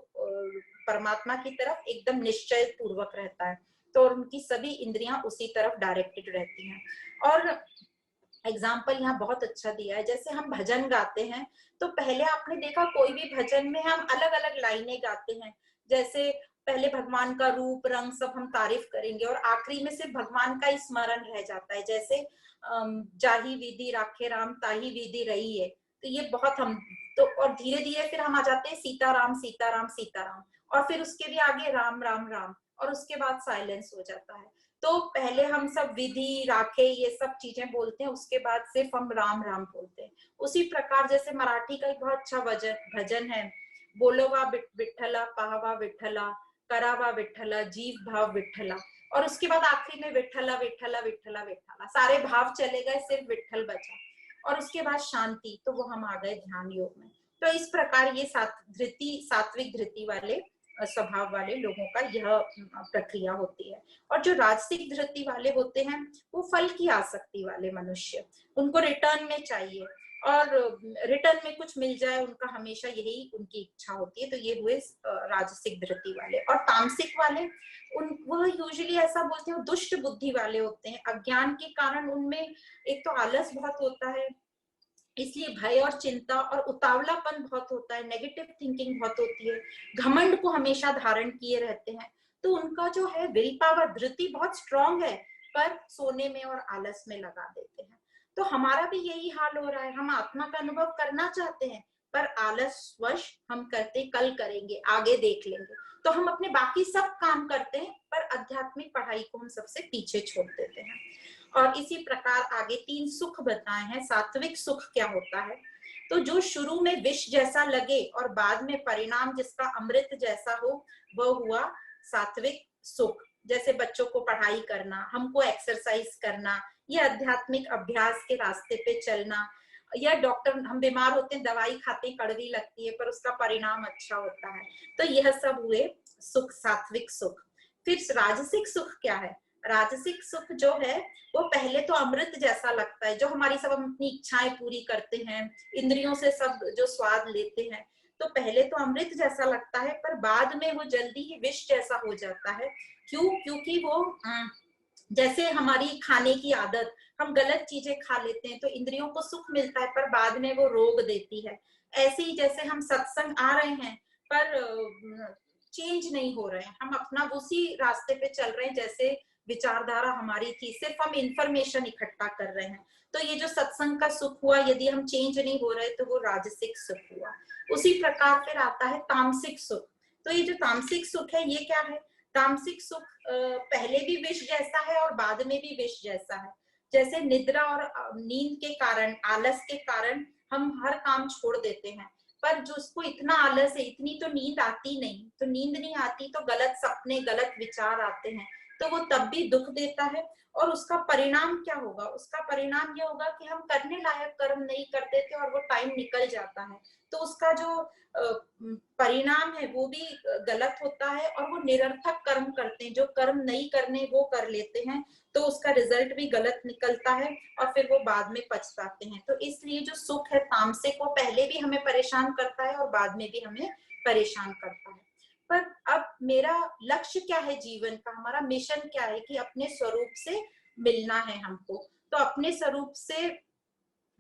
परमात्मा की तरफ एकदम निश्चय पूर्वक रहता है। तो उनकी सभी इंद्रियां उसी तरफ डायरेक्टेड रहती हैं। और एग्जाम्पल यहाँ बहुत अच्छा दिया है। जैसे हम भजन गाते हैं तो पहले आपने देखा कोई भी भजन में हम अलग अलग लाइनें गाते हैं। जैसे पहले भगवान का रूप रंग सब हम तारीफ करेंगे, और आखिरी में सिर्फ भगवान का ही स्मरण रह जाता है। जैसे जाही विधि राखे राम ताही विधि रही है। तो ये बहुत हम तो, और धीरे धीरे फिर हम आ जाते हैं सीताराम सीताराम सीताराम, और फिर उसके भी आगे राम राम राम, और उसके बाद साइलेंस हो जाता है। तो पहले हम सब विधि राखे ये सब चीजें बोलते हैं, उसके बाद सिर्फ हम राम राम बोलते हैं। उसी प्रकार जैसे मराठी का एक बहुत अच्छा भजन है, बोलोवा विठ्ठला पाहवा विठ्ठला करावा विठ्ठला जीव भाव विठ्ठला, और उसके बाद आखिरी में विठ्ठला विठ्ठला विठ्ठला विठ्ठला, सारे भाव चले गए, सिर्फ विठ्ठल बचा, और उसके बाद शांति। तो वो हम आ गए ध्यान योग में। तो इस प्रकार ये सात्विक धृति वाले स्वभाव वाले लोगों का यह प्रक्रिया होती है। और जो राजसिक धृति वाले होते हैं वो फल की आसक्ति वाले मनुष्य, उनको रिटर्न में चाहिए, और रिटर्न में कुछ मिल जाए उनका हमेशा यही उनकी इच्छा होती है। तो ये हुए राजसिक धृति वाले। और तामसिक वाले वह यूजुअली ऐसा बोलते हैं, दुष्ट बुद्धि वाले होते हैं। अज्ञान के कारण उनमें एक तो आलस बहुत होता है, इसलिए भय और चिंता और उतावलापन बहुत होता है, नेगेटिव थिंकिंग बहुत होती है, घमंड को हमेशा धारण किए रहते हैं। तो उनका जो है विल पावर धृति बहुत स्ट्रांग है, पर सोने में और आलस में लगा देते हैं। तो हमारा भी यही हाल हो रहा है। हम आत्मा का अनुभव करना चाहते हैं पर आलसवश हम करते कल करेंगे, आगे देख लेंगे। तो हम अपने बाकी सब काम करते हैं पर आध्यात्मिक पढ़ाई को हम सबसे पीछे छोड़ देते हैं। और इसी प्रकार आगे 3 सुख बताए हैं। सात्विक सुख क्या होता है? तो जो शुरू में विष जैसा लगे और बाद में परिणाम जिसका अमृत जैसा हो, वह हुआ सात्विक सुख। जैसे बच्चों को पढ़ाई करना, हमको एक्सरसाइज करना, या आध्यात्मिक अभ्यास के रास्ते पे चलना, या डॉक्टर, हम बीमार होते हैं दवाई खाते हैं कड़वी लगती है पर उसका परिणाम अच्छा होता है। तो यह सब हुए सुख, सात्विक सुख। फिर राजसिक सुख क्या है? राजसिक सुख जो है वो पहले तो अमृत जैसा लगता है, जो हमारी सब हम अपनी इच्छाएं पूरी करते हैं, इंद्रियों से सब जो स्वाद लेते हैं, तो पहले तो अमृत जैसा लगता है पर बाद में वो जल्दी ही विष जैसा हो जाता है। क्यों? क्योंकि वो जैसे हमारी खाने की आदत, हम गलत चीजें खा लेते हैं तो इंद्रियों को सुख मिलता है पर बाद में वो रोग देती है। ऐसे ही जैसे हम सत्संग आ रहे हैं पर चेंज नहीं हो रहे हैं, हम अपना उसी रास्ते पे चल रहे हैं जैसे विचारधारा हमारी थी, सिर्फ हम इंफॉर्मेशन इकट्ठा कर रहे हैं। तो ये जो सत्संग का सुख हुआ, यदि हम चेंज नहीं हो रहे तो वो राजसिक सुख हुआ। उसी प्रकार फिर आता है तामसिक सुख। तो ये जो तामसिक सुख है ये क्या है? तामसिक सुख पहले भी विष जैसा है और बाद में भी विष जैसा है। जैसे निद्रा और नींद के कारण, आलस के कारण हम हर काम छोड़ देते हैं, पर जो उसको इतना आलस है, इतनी तो नींद आती नहीं, तो नींद नहीं आती तो गलत सपने, गलत विचार आते हैं, तो वो तब भी दुख देता है। और उसका परिणाम क्या होगा? उसका परिणाम ये होगा कि हम करने लायक कर्म नहीं करते थे और वो टाइम निकल जाता है, तो उसका जो परिणाम है वो भी गलत होता है, और वो निरर्थक कर्म करते हैं, जो कर्म नहीं करने वो कर लेते हैं, तो उसका रिजल्ट भी गलत निकलता है और फिर वो बाद में पछताते हैं। तो इसलिए जो सुख है तामसिक, वो पहले भी हमें परेशान करता है और बाद में भी हमें परेशान करता है। पर अब मेरा लक्ष्य क्या है जीवन का, हमारा मिशन क्या है कि अपने स्वरूप से मिलना है हमको। तो अपने स्वरूप से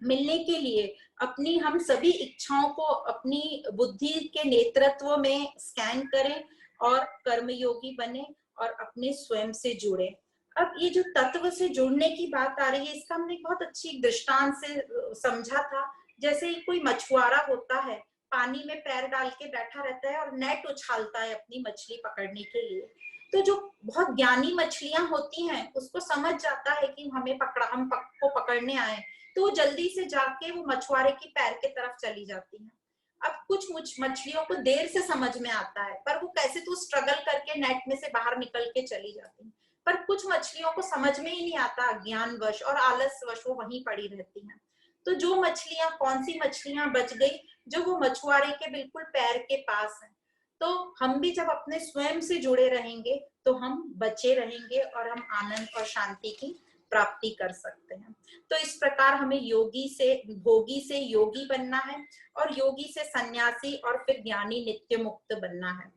मिलने के लिए अपनी हम सभी इच्छाओं को अपनी बुद्धि के नेतृत्व में स्कैन करें और कर्मयोगी बने और अपने स्वयं से जुड़े। अब ये जो तत्व से जुड़ने की बात आ रही है, इसका हमने बहुत अच्छी दृष्टांत से समझा था। जैसे कोई मछुआरा होता है, पानी में पैर डाल के बैठा रहता है और नेट उछालता है अपनी मछली पकड़ने के लिए। तो जो बहुत ज्ञानी मछलियां होती हैं, उसको समझ जाता है कि हमें पकड़ा, हम को पकड़ने आए, तो जल्दी से जाके वो मछुआरे की पैर के तरफ चली जाती है। अब कुछ मछलियों को देर से समझ में आता है, पर वो कैसे तो स्ट्रगल करके नेट में से बाहर निकल के चली जाती है। पर कुछ मछलियों को समझ में ही नहीं आता, ज्ञानवश और आलसवश वो वहीं पड़ी रहती हैं। तो जो मछलियां, कौन सी मछलियां बच गई? जो वो मछुआरे के बिल्कुल पैर के पास है। तो हम भी जब अपने स्वयं से जुड़े रहेंगे तो हम बचे रहेंगे और हम आनंद और शांति की प्राप्ति कर सकते हैं। तो इस प्रकार हमें योगी से, भोगी से योगी बनना है, और योगी से सन्यासी, और फिर ज्ञानी नित्य मुक्त बनना है।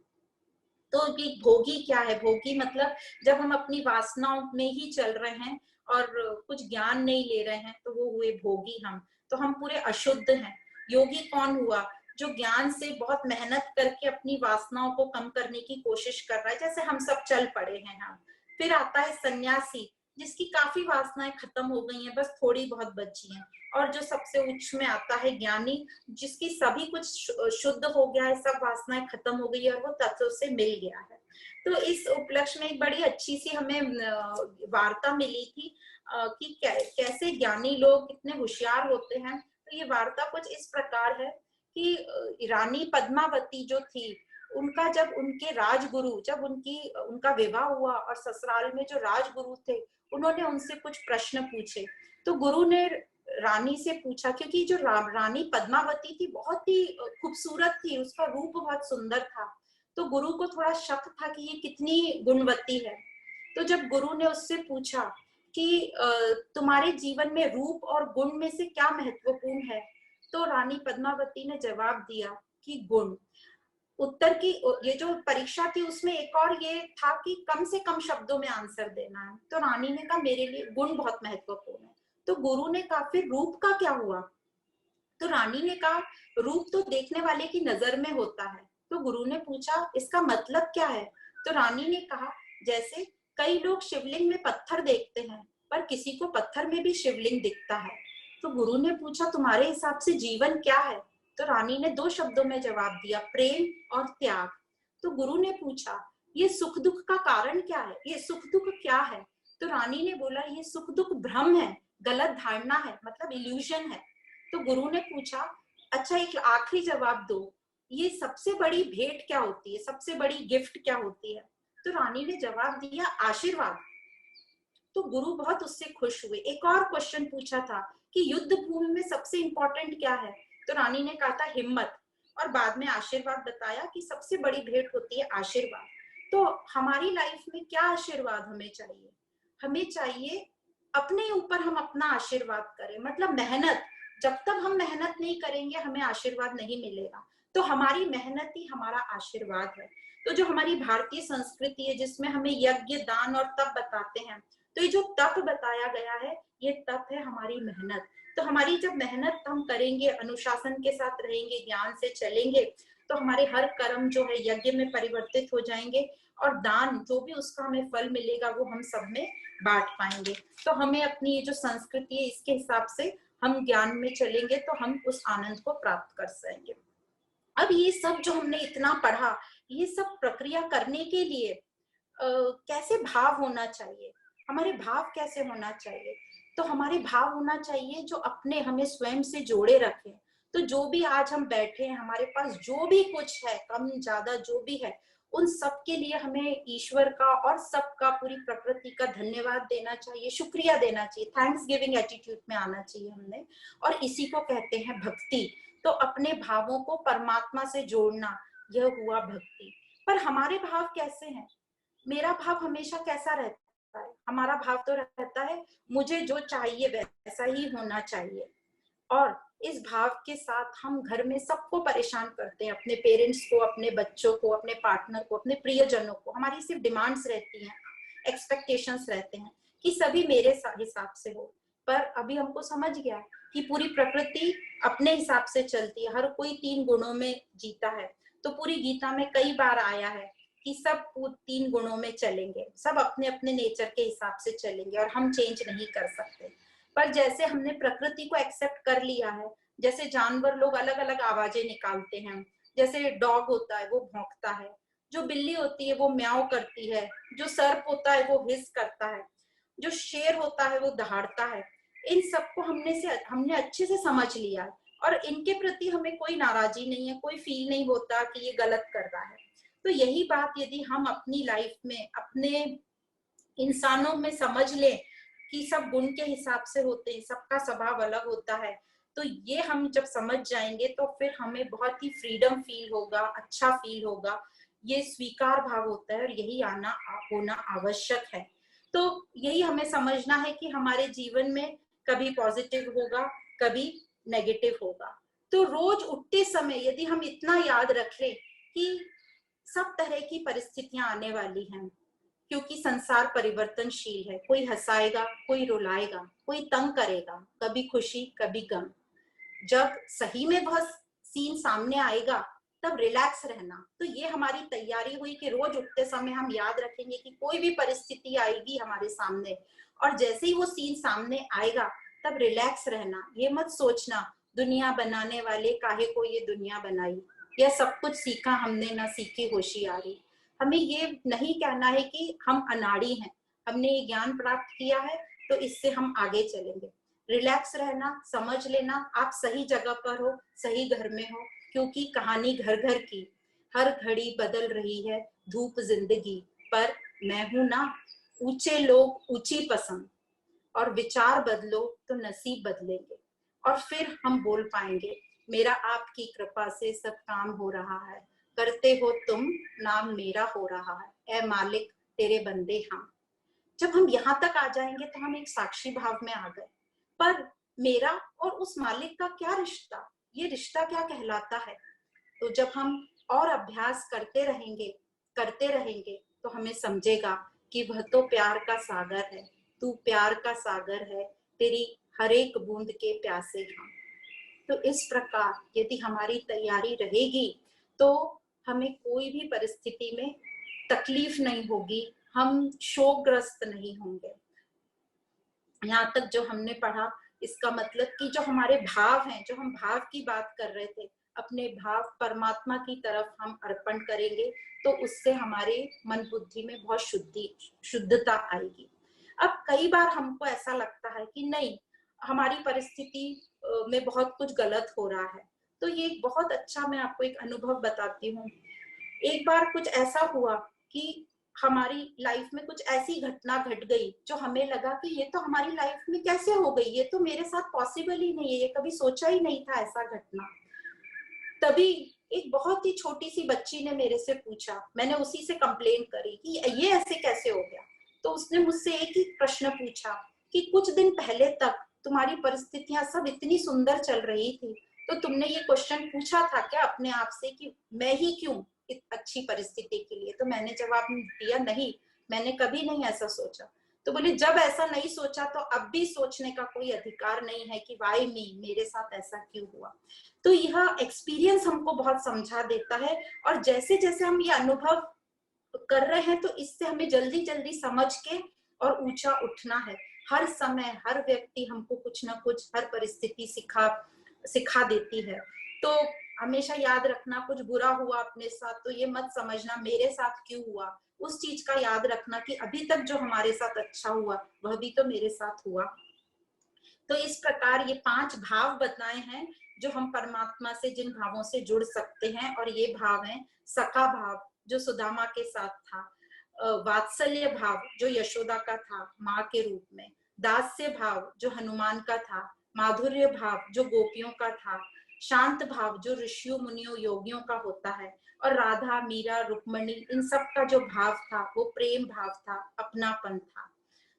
तो ये भोगी क्या है? भोगी मतलब जब हम अपनी वासनाओं में ही चल रहे हैं और कुछ ज्ञान नहीं ले रहे हैं, तो वो हुए भोगी हम। तो हम पूरे अशुद्ध हैं। योगी कौन हुआ? जो ज्ञान से बहुत मेहनत करके अपनी वासनाओं को कम करने की कोशिश कर रहा है, जैसे हम सब चल पड़े हैं हम। फिर आता है सन्यासी, जिसकी काफी वासनाएं खत्म हो गई हैं, बस थोड़ी बहुत बची हैं। और जो सबसे उच्च में आता है ज्ञानी, जिसकी सभी कुछ शुद्ध हो गया है, सब वासनाएं खत्म हो गई है और वो तत्व से मिल गया है। तो इस उपलक्ष्य में एक बड़ी अच्छी सी हमें वार्ता मिली थी कि कैसे ज्ञानी लोग कितने होशियार होते हैं। तो ये वार्ता कुछ इस प्रकार है कि रानी पद्मावती जो थी, उनका जब उनके राजगुरु, जब उनका विवाह हुआ और ससुराल में जो राजगुरु थे, उन्होंने उनसे कुछ प्रश्न पूछे। तो गुरु ने रानी से पूछा, क्योंकि जो रानी पद्मावती थी बहुत ही खूबसूरत थी, उसका रूप बहुत सुंदर था, तो गुरु को थोड़ा शक था कि ये कितनी गुणवती है। तो जब गुरु ने उससे पूछा कि तुम्हारे जीवन में रूप और गुण में से क्या महत्वपूर्ण है, तो रानी पद्मावती ने जवाब दिया कि गुण। उत्तर की ये जो परीक्षा थी उसमें एक और ये था कि कम से कम शब्दों में आंसर देना है। तो रानी ने कहा मेरे लिए गुण बहुत महत्वपूर्ण है। तो गुरु ने कहा फिर रूप का क्या हुआ? तो रानी ने कहा रूप तो देखने वाले की नजर में होता है। तो गुरु ने पूछा इसका मतलब क्या है? तो रानी ने कहा जैसे कई लोग शिवलिंग में पत्थर देखते हैं, पर किसी को पत्थर में भी शिवलिंग दिखता है। तो गुरु ने पूछा तुम्हारे हिसाब से जीवन क्या है? तो रानी ने 2 शब्दों में जवाब दिया, प्रेम और त्याग। तो गुरु ने पूछा ये सुख दुख का कारण क्या है, ये सुख दुख क्या है? तो रानी ने बोला ये सुख दुख भ्रम है, गलत धारणा है, मतलब इल्यूजन है। तो गुरु ने पूछा अच्छा एक आखिरी जवाब दो, ये सबसे बड़ी भेंट क्या होती है, सबसे बड़ी गिफ्ट क्या होती है? तो रानी ने जवाब दिया आशीर्वाद। तो गुरु बहुत उससे खुश हुए। एक और क्वेश्चन पूछा था कि युद्ध भूमि में सबसे इंपॉर्टेंट क्या है? तो रानी ने कहा था हिम्मत, और बाद में आशीर्वाद बताया कि सबसे बड़ी भेंट होती है आशीर्वाद। तो हमारी लाइफ में क्या आशीर्वाद हमें चाहिए? हमें चाहिए अपने ऊपर हम अपना आशीर्वाद करें, मतलब मेहनत। जब तक हम मेहनत नहीं करेंगे हमें आशीर्वाद नहीं मिलेगा। तो हमारी मेहनत ही हमारा आशीर्वाद है। तो जो हमारी भारतीय संस्कृति है जिसमें हमें यज्ञ, दान और तप बताते हैं, तो ये जो तप बताया गया है, ये तप है हमारी मेहनत। तो हमारी जब मेहनत हम करेंगे, अनुशासन के साथ रहेंगे, ज्ञान से चलेंगे, तो हमारे हर कर्म जो है यज्ञ में परिवर्तित हो जाएंगे, और दान जो भी उसका हमें फल मिलेगा वो हम सब में बांट पाएंगे। तो हमें अपनी ये जो संस्कृति है इसके हिसाब से हम ज्ञान में चलेंगे तो हम उस आनंद को प्राप्त कर सकेंगे। अब ये सब जो हमने इतना पढ़ा, ये सब प्रक्रिया करने के लिए कैसे भाव होना चाहिए, हमारे भाव कैसे होना चाहिए? तो हमारे भाव होना चाहिए जो अपने हमें स्वयं से जोड़े रखे। तो जो भी आज हम बैठे हैं, हमारे पास जो भी कुछ है, कम ज्यादा जो भी है, उन सब के लिए हमें ईश्वर का और सबका, पूरी प्रकृति का धन्यवाद देना चाहिए, शुक्रिया देना चाहिए, थैंक्स गिविंग एटीट्यूड में आना चाहिए हमने। और इसी को कहते हैं भक्ति। तो अपने भावों को परमात्मा से जोड़ना, यह हुआ भक्ति। पर हमारे भाव कैसे हैं? मेरा भाव हमेशा कैसा रहता है? हमारा भाव तो रहता है मुझे जो चाहिए वैसा ही होना चाहिए। और इस भाव के साथ हम घर में सबको परेशान करते हैं, अपने पेरेंट्स को, अपने बच्चों को, अपने पार्टनर को, अपने प्रियजनों को। हमारी सिर्फ डिमांड्स रहती हैं, एक्सपेक्टेशंस रहते हैं कि सभी मेरे हिसाब से हो। पर अभी हमको समझ गया कि पूरी प्रकृति अपने हिसाब से चलती है, हर कोई 3 गुणों में जीता है। तो पूरी गीता में कई बार आया है कि सब 3 गुणों में चलेंगे, सब अपने अपने नेचर के हिसाब से चलेंगे और हम चेंज नहीं कर सकते। पर जैसे हमने प्रकृति को एक्सेप्ट कर लिया है, जैसे जानवर लोग अलग अलग आवाजें निकालते हैं, जैसे डॉग होता है वो भौंकता है, जो बिल्ली होती है वो म्याऊ करती है, जो सर्प होता है वो हिस करता है, जो शेर होता है वो दहाड़ता है। इन सबको हमने अच्छे से समझ लिया है और इनके प्रति हमें कोई नाराजगी नहीं है, कोई फील नहीं होता कि ये गलत कर रहा है। तो यही बात यदि हम अपनी लाइफ में, अपने इंसानों में समझ लें कि सब गुण के हिसाब से होते हैं, सबका स्वभाव अलग होता है, तो ये हम जब समझ जाएंगे तो फिर हमें बहुत ही फ्रीडम फील होगा, अच्छा फील होगा। ये स्वीकार भाव होता है और यही होना आवश्यक है। तो यही हमें समझना है कि हमारे जीवन में कभी पॉजिटिव होगा, कभी नेगेटिव होगा। तो रोज उठते समय यदि हम इतना याद रख लें कि सब तरह की परिस्थितियां आने वाली हैं, क्योंकि संसार परिवर्तनशील है, कोई हंसाएगा, कोई रुलाएगा, कोई तंग करेगा, कभी खुशी कभी गम। जब सही में वह सीन सामने आएगा तब रिलैक्स रहना। तो ये हमारी तैयारी हुई कि रोज उठते समय हम याद रखेंगे कि कोई भी परिस्थिति आएगी हमारे सामने, और जैसे ही वो सीन सामने आएगा तब रिलैक्स रहना। ये मत सोचना दुनिया बनाने वाले काहे को ये दुनिया बनाई, यह सब कुछ सीखा हमने ना सीखी होशियारी। हमें ये नहीं कहना है कि हम अनाड़ी हैं, हमने ये ज्ञान प्राप्त किया है तो इससे हम आगे चलेंगे। रिलैक्स रहना, समझ लेना आप सही जगह पर हो, सही घर में हो, क्योंकि कहानी घर घर की, हर घड़ी बदल रही है धूप जिंदगी पर। मैं हूं ना ऊंचे लोग ऊंची पसंद, और विचार बदलो तो नसीब बदलेंगे, और फिर हम बोल पाएंगे मेरा आपकी कृपा से सब काम हो रहा है, करते हो तुम नाम मेरा हो रहा है, ए मालिक तेरे बंदे हम। जब हम यहाँ तक आ जाएंगे तो हम एक साक्षी भाव में आ गए। पर मेरा और उस मालिक का क्या रिश्ता, ये रिश्ता क्या कहलाता है? तो जब हम और अभ्यास करते रहेंगे तो हमें समझेगा कि वह तो प्यार का सागर है, तू प्यार का सागर है, तेरी हर एक बूंद के प्यासे हम। तो इस प्रकार यदि हमारी तैयारी रहेगी तो हमें कोई भी परिस्थिति में तकलीफ नहीं होगी, हम शोकग्रस्त नहीं होंगे। यहाँ तक जो हमने पढ़ा, इसका मतलब कि जो हमारे भाव हैं, जो हम भाव की बात कर रहे थे, अपने भाव परमात्मा की तरफ हम अर्पण करेंगे तो उससे हमारे मन बुद्धि में बहुत शुद्धता आएगी। अब कई बार हमको ऐसा लगता है कि नहीं, हमारी परिस्थिति में बहुत कुछ गलत हो रहा है। तो ये एक बहुत अच्छा, मैं आपको एक अनुभव बताती हूँ। एक बार कुछ ऐसा हुआ कि हमारी लाइफ में कुछ ऐसी घटना घट गई जो हमें लगा कि ये तो हमारी लाइफ में कैसे हो गई, ये तो मेरे साथ पॉसिबल ही नहीं है, ये कभी सोचा ही नहीं था ऐसा घटना। तभी एक बहुत ही छोटी सी बच्ची ने मेरे से पूछा, मैंने उसी से कंप्लेन करी कि ये ऐसे कैसे हो गया। तो उसने मुझसे एक ही प्रश्न पूछा कि कुछ दिन पहले तक तुम्हारी परिस्थितियां सब इतनी सुंदर चल रही थी, तो तुमने ये क्वेश्चन पूछा था क्या अपने आप से कि मैं ही क्यों अच्छी परिस्थिति के लिए? तो मैंने जवाब दिया, नहीं, मैंने कभी नहीं ऐसा सोचा। तो बोले जब ऐसा नहीं सोचा तो अब भी सोचने का कोई अधिकार नहीं है कि वाई मी, मेरे साथ ऐसा क्यों हुआ। तो यह एक्सपीरियंस हमको बहुत समझा देता है, और जैसे जैसे हम ये अनुभव कर रहे हैं तो इससे हमें जल्दी जल्दी समझ के और ऊंचा उठना है। हर समय हर व्यक्ति हमको कुछ ना कुछ, हर परिस्थिति सिखा देती है। तो हमेशा याद रखना, कुछ बुरा हुआ अपने साथ तो ये मत समझना मेरे साथ क्यों हुआ, उस चीज का याद रखना कि अभी तक जो हमारे साथ अच्छा हुआ वह भी तो मेरे साथ हुआ। तो इस प्रकार ये 5 भाव बताए हैं जो हम परमात्मा से, जिन भावों से जुड़ सकते हैं। और ये भाव हैं सखा भाव जो सुदामा के साथ था, वात्सल्य भाव जो यशोदा का था माँ के रूप में, दास्य भाव जो हनुमान का था, माधुर्य भाव जो गोपियों का था, शांत भाव जो ऋषियों मुनियों योगियों का होता है, और राधा मीरा रुक्मणी इन सब का जो भाव था वो प्रेम भाव था, अपनापन था।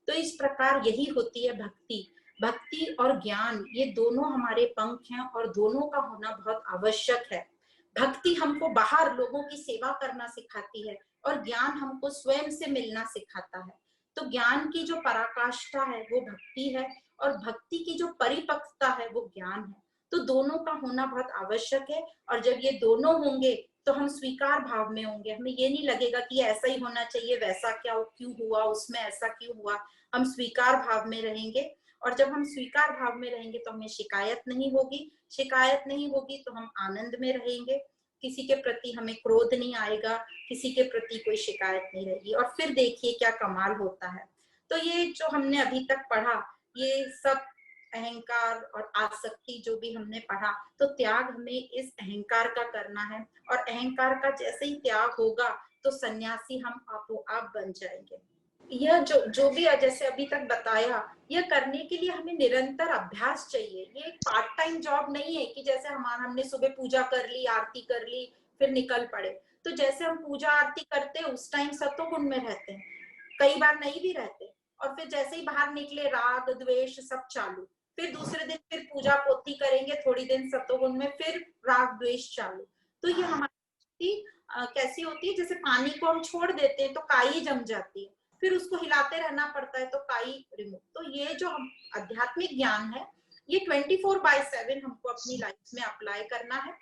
तो इस प्रकार यही होती है भक्ति। भक्ति और ज्ञान ये दोनों हमारे पंख हैं और दोनों का होना बहुत आवश्यक है। भक्ति हमको बाहर लोगों की सेवा करना सिखाती है और ज्ञान हमको स्वयं से मिलना सिखाता है। तो ज्ञान की जो पराकाष्ठा है वो भक्ति है और भक्ति की जो परिपक्वता है वो ज्ञान है। तो दोनों का होना बहुत आवश्यक है। और जब ये दोनों होंगे तो हम स्वीकार भाव में होंगे। हमें ये नहीं लगेगा कि ऐसा ही होना चाहिए, वैसा क्या क्यों हुआ, उसमें ऐसा क्यों हुआ। हम स्वीकार भाव में रहेंगे और जब हम स्वीकार भाव में रहेंगे तो हमें शिकायत नहीं होगी। शिकायत नहीं होगी तो हम आनंद में रहेंगे। किसी के प्रति हमें क्रोध नहीं आएगा, किसी के प्रति कोई शिकायत नहीं रहेगी। और फिर देखिए क्या कमाल होता है। तो ये जो हमने अभी तक पढ़ा, ये सब अहंकार और आसक्ति जो भी हमने पढ़ा, तो त्याग हमें इस अहंकार का करना है। और अहंकार का जैसे ही त्याग होगा तो सन्यासी हम आपो आप बन जाएंगे। यह जो भी जैसे अभी तक बताया, यह करने के लिए हमें निरंतर अभ्यास चाहिए। ये एक पार्ट टाइम जॉब नहीं है कि जैसे हमने सुबह पूजा कर ली, आरती कर ली, फिर निकल पड़े। तो जैसे हम पूजा आरती करते हैं उस टाइम सत्वगुण में रहते हैं, कई बार नहीं भी रहते, और फिर जैसे ही बाहर निकले राग द्वेष सब चालू। फिर दूसरे दिन फिर पूजा पोथी करेंगे, थोड़ी दिन सत्वगुण में, फिर राग द्वेष चालू। तो ये हमारी कैसी होती है, जैसे पानी को हम छोड़ देते हैं तो काई जम जाती है, फिर उसको हिलाते रहना पड़ता है तो काई रिमूव। तो ये जो हम आध्यात्मिक ज्ञान है ये 24/7 हमको अपनी लाइफ में अप्लाई करना है।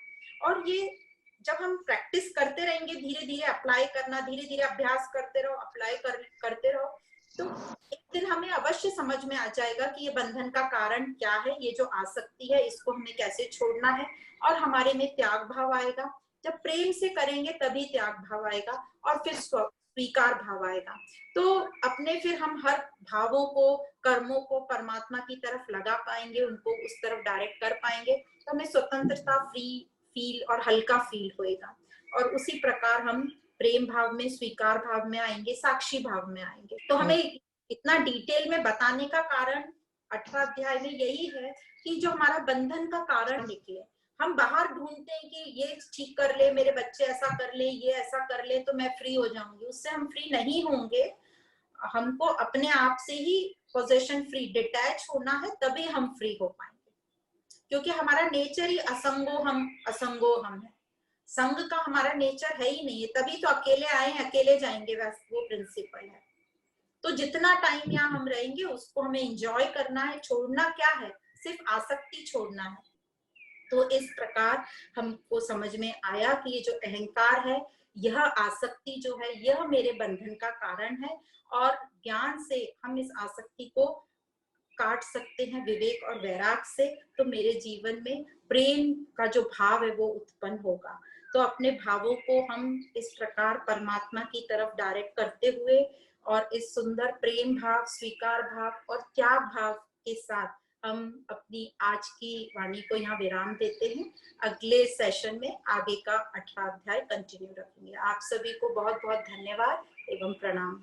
और ये जब हम प्रैक्टिस करते रहेंगे, धीरे धीरे अप्लाई करना, धीरे धीरे अभ्यास करते रहो, अप्लाई करते रहो, तो एक दिन हमें अवश्य समझ में आ जाएगा कि ये बंधन का कारण क्या है, ये जो आसक्ति है इसको हमें कैसे छोड़ना है, और हमारे में त्याग भाव आएगा। जब प्रेम से करेंगे तभी त्याग भाव आएगा और फिर स्वीकार भाव आएगा। तो अपने फिर हम हर भावों को, कर्मों को परमात्मा की तरफ लगा पाएंगे, उनको उस तरफ डायरेक्ट कर पाएंगे, तो हमें स्वतंत्रता, फ्री फील और हल्का फील होएगा। और उसी प्रकार हम प्रेम भाव में, स्वीकार भाव में आएंगे, साक्षी भाव में आएंगे। तो हमें इतना डिटेल में बताने का कारण 18 अध्याय में यही है कि जो हमारा बंधन का कारण निकले। हम बाहर ढूंढते हैं कि ये ठीक कर ले, मेरे बच्चे ऐसा कर ले, ये ऐसा कर ले तो मैं फ्री हो जाऊंगी। उससे हम फ्री नहीं होंगे। हमको अपने आप से ही पोजेशन फ्री, डिटैच होना है, तभी हम फ्री हो पाएंगे। क्योंकि हमारा नेचर ही असंगो हम है। संग का हमारा नेचर है ही नहीं है, तभी तो अकेले आए अकेले जाएंगे, वैसे वो प्रिंसिपल है। तो जितना टाइम यहाँ हम रहेंगे उसको हमें एंजॉय करना है। छोड़ना क्या है, सिर्फ आसक्ति छोड़ना है। तो इस प्रकार हमको समझ में आया कि ये जो अहंकार है, यह आसक्ति जो है, यह मेरे बंधन का कारण है। और ज्ञान से हम इस आसक्ति को काट सकते हैं, विवेक और वैराग से। तो मेरे जीवन में प्रेम का जो भाव है वो उत्पन्न होगा। तो अपने भावों को हम इस प्रकार परमात्मा की तरफ डायरेक्ट करते हुए और इस सुंदर प्रेम भाव, स्वीकार भाव और त्याग भाव के साथ हम अपनी आज की वाणी को यहाँ विराम देते हैं। अगले सेशन में आगे का 18 अध्याय कंटिन्यू रखेंगे। आप सभी को बहुत बहुत धन्यवाद एवं प्रणाम।